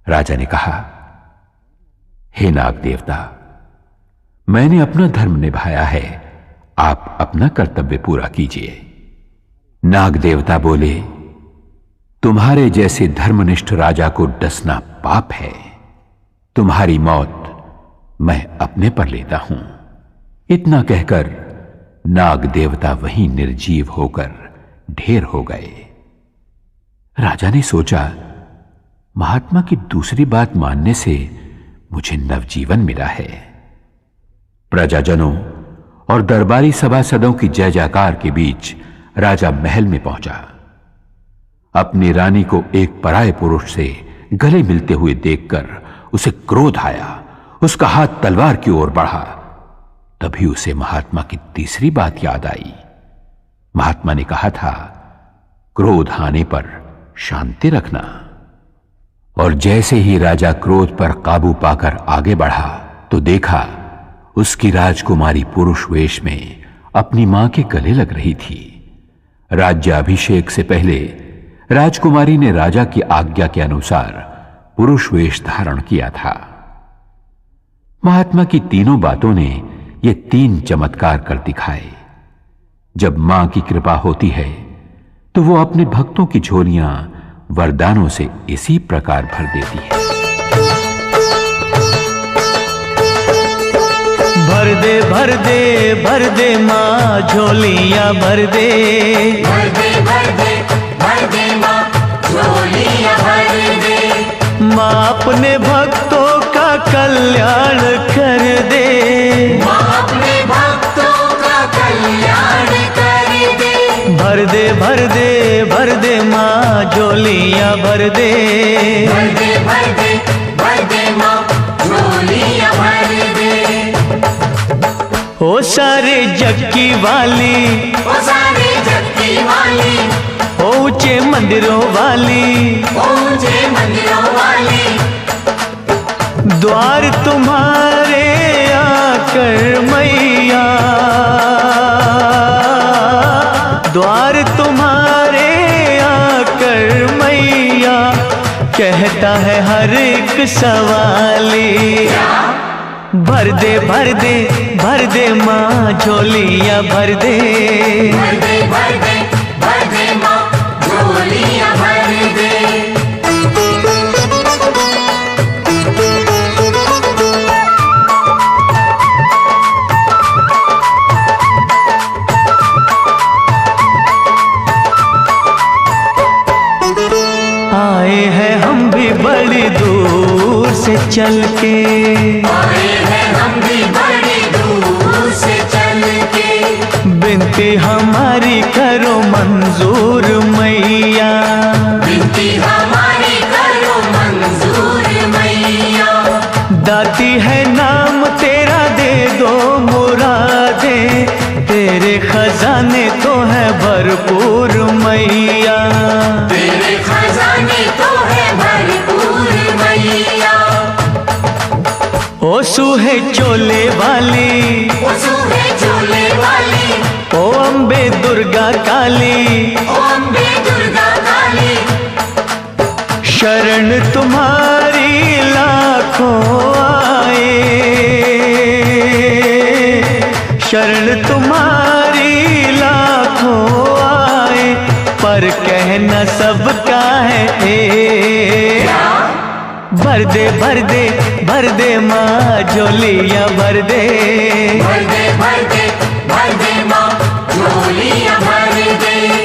राजा ने कहा, हे नाग देवता, मैंने अपना धर्म निभाया है, आप अपना कर्तव्य पूरा कीजिए। नाग देवता बोले, तुम्हारे जैसे धर्मनिष्ठ राजा को डसना पाप है। तुम्हारी मौत मैं अपने पर लेता हूं। इतना कहकर नाग देवता वहीं निर्जीव होकर ढेर हो गए। राजा ने सोचा, महात्मा की दूसरी बात मानने से मुझे नवजीवन मिला है। प्रजाजनों और दरबारी सभासदों की जय जयकार के बीच राजा महल में पहुंचा। अपनी रानी को एक पराये पुरुष से गले मिलते हुए देखकर उसे क्रोध आया। उसका हाथ तलवार की ओर बढ़ा। तभी उसे महात्मा की तीसरी बात याद आई। महात्मा ने कहा था, क्रोध आने पर शांति रखना। और जैसे ही राजा क्रोध पर काबू पाकर आगे बढ़ा तो देखा उसकी राजकुमारी पुरुष वेश में अपनी मां के गले लग रही थी। राज्याभिषेक से पहले राजकुमारी ने राजा की आज्ञा के अनुसार पुरुष वेश धारण किया था। महात्मा की तीनों बातों ने ये तीन चमत्कार कर दिखाए। जब मां की कृपा होती है तो वो अपने भक्तों की झोलियां वरदानों से इसी प्रकार भर देती है। भर दे भर दे भर दे माँ झोलियां भर दे, भर दे भर दे भर दे माँ झोलियां भर दे। माँ अपने भक्तों का कल्याण कर दे, माँ अपने भक्तों का कल्याण कर दे। भर दे भर दे भर दे माँ झोलियां भर दे, भर दे भर दे भर दे माँ झोलियां भर दे। ओ सारे जग की वाली, ओ सारे जग की वाली, ओ ऊंचे मंदिरों वाली, ऊंचे मंदिरों वाली। द्वार तुम्हारे आकर मैया, द्वार तुम्हारे आकर मैया, कहता है हर एक सवाली। भर दे भर दे भर दे माँ झोलियां भर दे, भर दे भर दे भर दे माँ झोलियां भर दे। आए हैं हम भी बड़ी दूर से चल के, आए हैं हम भी बड़ी दूर से चल के। बिनती हमारी करो मंजूर मैया, बिनती हमारी करो मंजूर मैया। दाती है नाम तेरा दे दो मुरादे, तेरे खजाने तो है भरपूर मैया, तेरे खजाने तो है भरपूर मैया। ओ सूहे चोले वाली, ओ सूहे चोले वाली, ओ अम्बे दुर्गा काली, ओ अम्बे दुर्गा काली। शरण तुम्हारी लाखों आए, शरण तुम्हारी लाखों आए, पर कहना सबका है एक। भर दे भर दे भर दे माँ झोलियां भर दे, भर दे भर दे भर दे माँ झोलियां भर दे।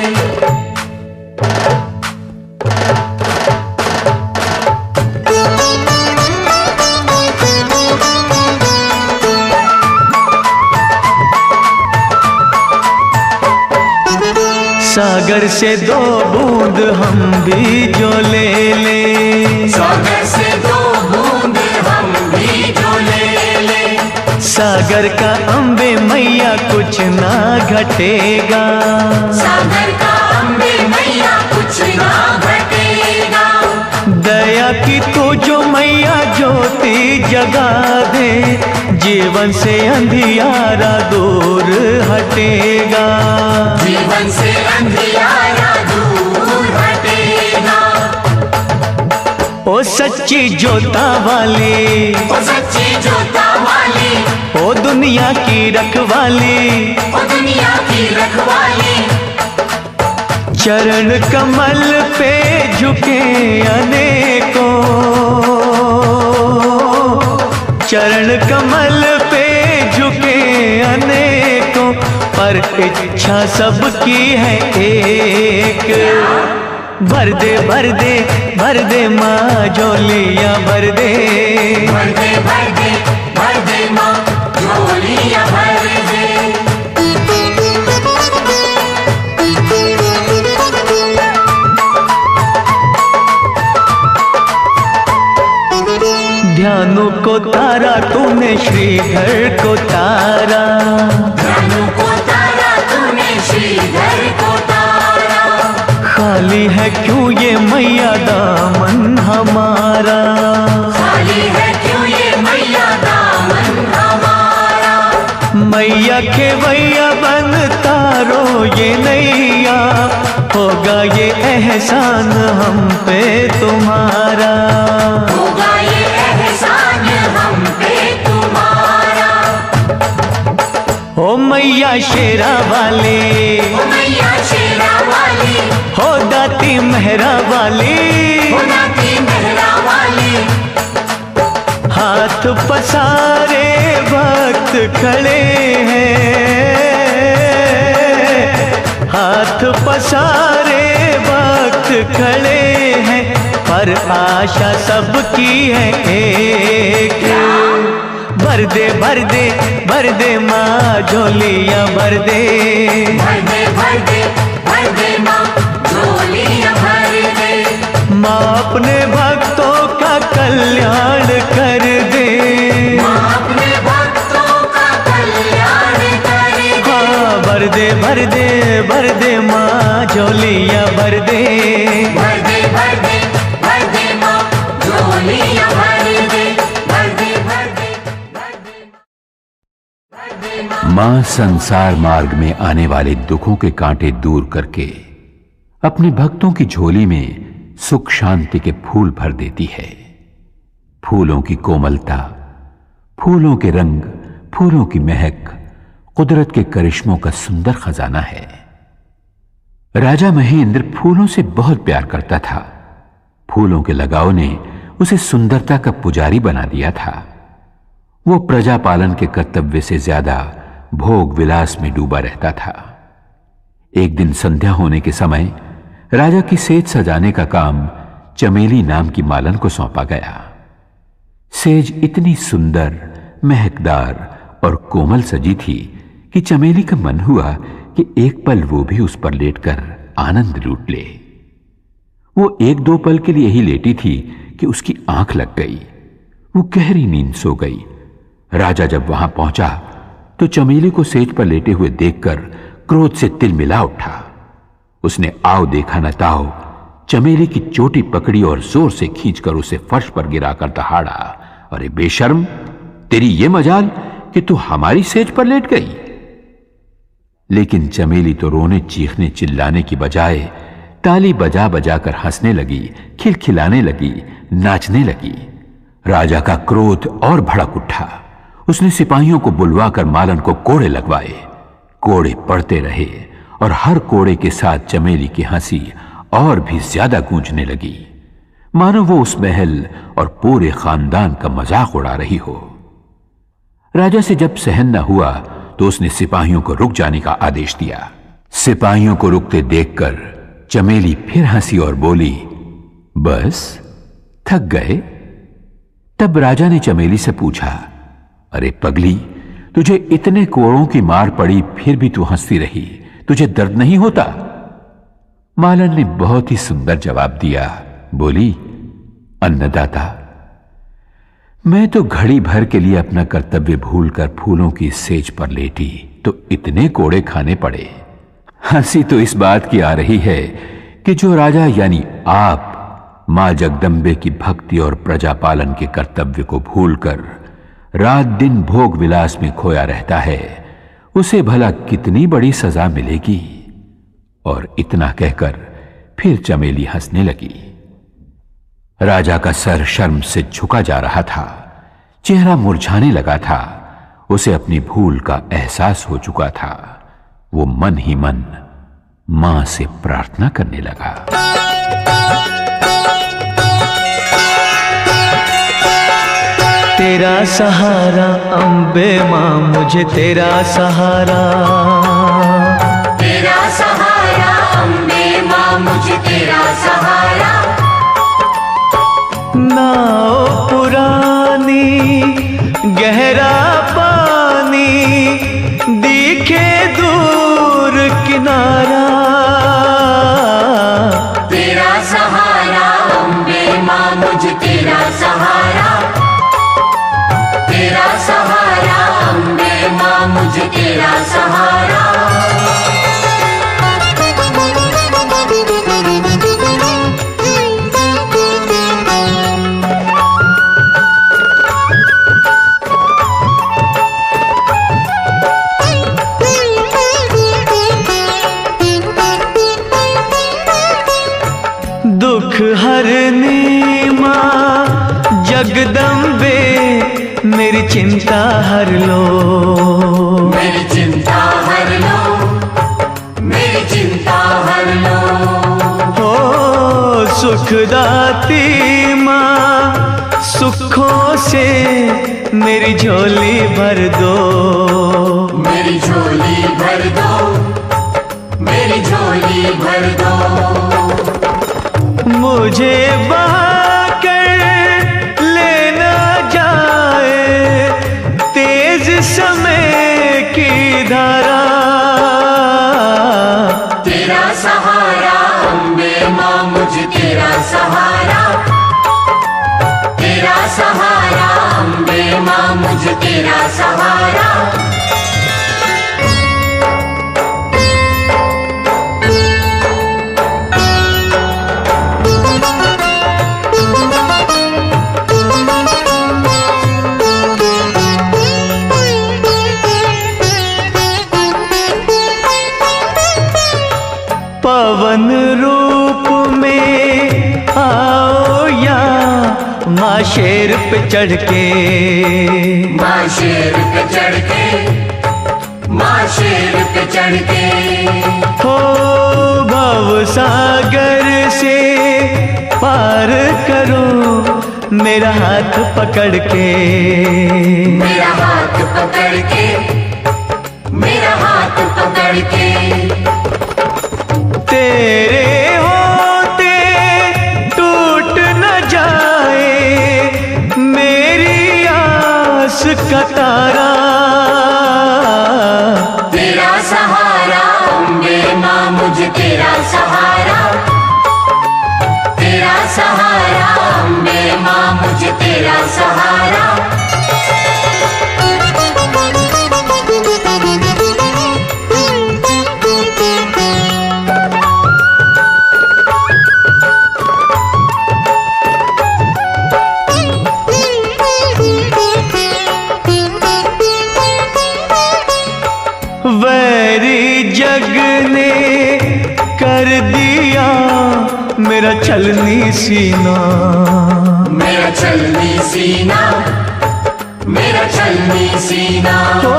सागर से 2 बूंद हम भी जो ले ले, सागर से 2 बूंद हम भी जो ले ले, सागर का अम्बे मैया कुछ ना घटेगा, सागर का अम्बे मैया कुछ ना घटेगा। दया की तू जो मैया ज्योति जगा दे, जीवन से अंधियारा दूर हटेगा, जीवन से अंधियारा दूर हटेगा। ओ सच्ची जोता वाली, ओ सच्ची जोता वाली, ओ दुनिया की रखवाली, ओ दुनिया की रखवाली, चरण कमल पे झुके अनेकों, चरण कमल पे झुके अनेकों, पर इच्छा सबकी है एक। भर दे भर दे भर दे माँ झोलियाँ भर दे, भर दे भर दे भर दे माँ झोलियाँ भर दे। ध्यानों को तारा तूने श्रीधर को तारा, ध्यानों को तारा तूने श्रीधर को तारा, खाली है क्यों ये मैया दामन हमारा, खाली है क्यों ये मैया दामन हमारा। मैया खेवैया बन तारो ये नैया, होगा ये एहसान हम पे तुम्हारा, होगा ये एहसान हम पे तुम्हारा। हो मैया शेरा वाले, ओ मैया शेरा वाली, हो दाती मेहरा वाली, ओ नाती मेहरा वाली, हाथ पसारे भक्त खड़े हैं, हाथ पसारे भक्त खड़े हैं, पर आशा सबकी है एक। भर दे भर दे भर दे माँ झोलियाँ भर दे, भर दे भर दे भर दे माँ झोलियाँ भर दे। माँ अपने भक्तों का कल्याण कर दे, माँ अपने भक्तों का कल्याण कर दे। हाँ भर दे भर दे भर दे माँ झोलियाँ भर दे, भर दे भर दे भर दे माँ झोलियाँ भर दे, भर दे भर दे भर दे भर दे माँ। मां संसार मार्ग में आने वाले दुखों के कांटे दूर करके अपने भक्तों की झोली में सुख शांति के फूल भर देती है। फूलों की कोमलता, फूलों के रंग, फूलों की महक कुदरत के करिश्मों का सुंदर खजाना है। राजा महेंद्र फूलों से बहुत प्यार करता था। फूलों के लगाव ने उसे सुंदरता का पुजारी बना दिया था। वो प्रजा पालन के कर्तव्य से ज्यादा भोग विलास में डूबा रहता था। एक दिन संध्या होने के समय राजा की सेज सजाने का काम चमेली नाम की मालन को सौंपा गया। सेज इतनी सुंदर, महकदार और कोमल सजी थी कि चमेली का मन हुआ कि एक पल वो भी उस पर लेटकर आनंद लूट ले। वो 1-2 पल के लिए ही लेटी थी कि उसकी आंख लग गई। वो गहरी नींद सो गई। राजा जब वहां पहुंचा तो चमेली को सेज पर लेटे हुए देखकर क्रोध से तिलमिला उठा। उसने आओ देखा न ताओ चमेली की चोटी पकड़ी और जोर से खींचकर उसे फर्श पर गिराकर दहाड़ा। अरे बेशर्म, तेरी ये मजाल कि तू हमारी सेज पर लेट गई। लेकिन चमेली तो रोने चीखने चिल्लाने की बजाय ताली बजा बजा कर हंसने लगी, खिलखिलाने लगी, नाचने लगी। राजा का क्रोध और भड़क उठा। उसने सिपाहियों को बुलवाकर मालन को कोड़े लगवाए। कोड़े पड़ते रहे और हर कोड़े के साथ चमेली की हंसी और भी ज्यादा गूंजने लगी, मानो वो उस महल और पूरे खानदान का मजाक उड़ा रही हो। राजा से जब सहन न हुआ तो उसने सिपाहियों को रुक जाने का आदेश दिया। सिपाहियों को रुकते देखकर चमेली फिर हंसी और बोली, बस थक गए? तब राजा ने चमेली से पूछा, अरे पगली, तुझे इतने कोड़ों की मार पड़ी फिर भी तू हंसती रही, तुझे दर्द नहीं होता? मालन ने बहुत ही सुंदर जवाब दिया। बोली, अन्नदाता, मैं तो घड़ी भर के लिए अपना कर्तव्य भूलकर फूलों की सेज पर लेटी तो इतने कोड़े खाने पड़े। हंसी तो इस बात की आ रही है कि जो राजा यानी आप मां जगदम्बे की भक्ति और प्रजा पालन के कर्तव्य को भूलकर रात दिन भोग विलास में खोया रहता है, उसे भला कितनी बड़ी सजा मिलेगी। और इतना कहकर फिर चमेली हंसने लगी। राजा का सर शर्म से झुका जा रहा था, चेहरा मुरझाने लगा था। उसे अपनी भूल का एहसास हो चुका था। वो मन ही मन मां से प्रार्थना करने लगा। तेरा सहारा अम्बे मां, मुझे तेरा सहारा। तेरा सहारा अम्बे मां, मुझे तेरा सहारा। नाव पुरानी गहरा पानी, दिखे दूर किनारा। तेरा सहारा अम्बे मां, मुझे तेरा सहारा। तेरा सहारा अम्बे मां, मुझे तेरा सहारा। दुख हरनी मां जगदम्बे, मेरी चिंता हर लो। मेरी चिंता हर लो, मेरी चिंता हर लो। हो सुखदाती मां, सुखों से मेरी झोली भर दो। मेरी झोली भर दो, मेरी झोली भर दो। मुझे बहाकर ले ना जाए तेज समय की धारा। तेरा सहारा अम्बे मां, मुझे तेरा सहारा। तेरा सहारा अम्बे मां, मुझे तेरा सहारा। पवन रूप में आओ या माँ शेर पे चढ़ के। माँ शेर पे चढ़ के, माँ शेर पे चढ़ के। हो भव सागर से पार करो मेरा हाथ पकड़ के। मेरा हाथ पकड़ के, मेरा हाथ पकड़ के। तेरे होते टूट न जाए मेरी आस का तारा। तेरा सहारा अम्बे मां, मुझे तेरा सहारा। तेरा सहारा अम्बे मां, मुझे तेरा सहारा। वैरी जग ने कर दिया मेरा छलनी सीना। मेरा छलनी सीना, मेरा छलनी सीना। हो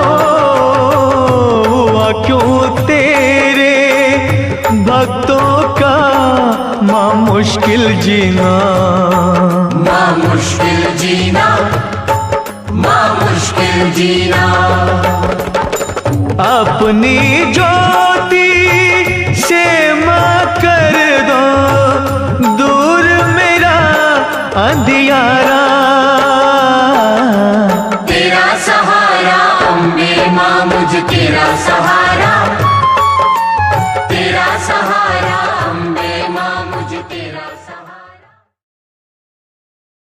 हुआ क्यों तेरे भक्तों का माँ मुश्किल जीना। माँ मुश्किल जीना, माँ मुश्किल जीना। अपनी ज्योति से माँ कर दो दूर मेरा अंधियारा। तेरा सहारा अम्बे मां, मुझे तेरा सहारा। तेरा सहारा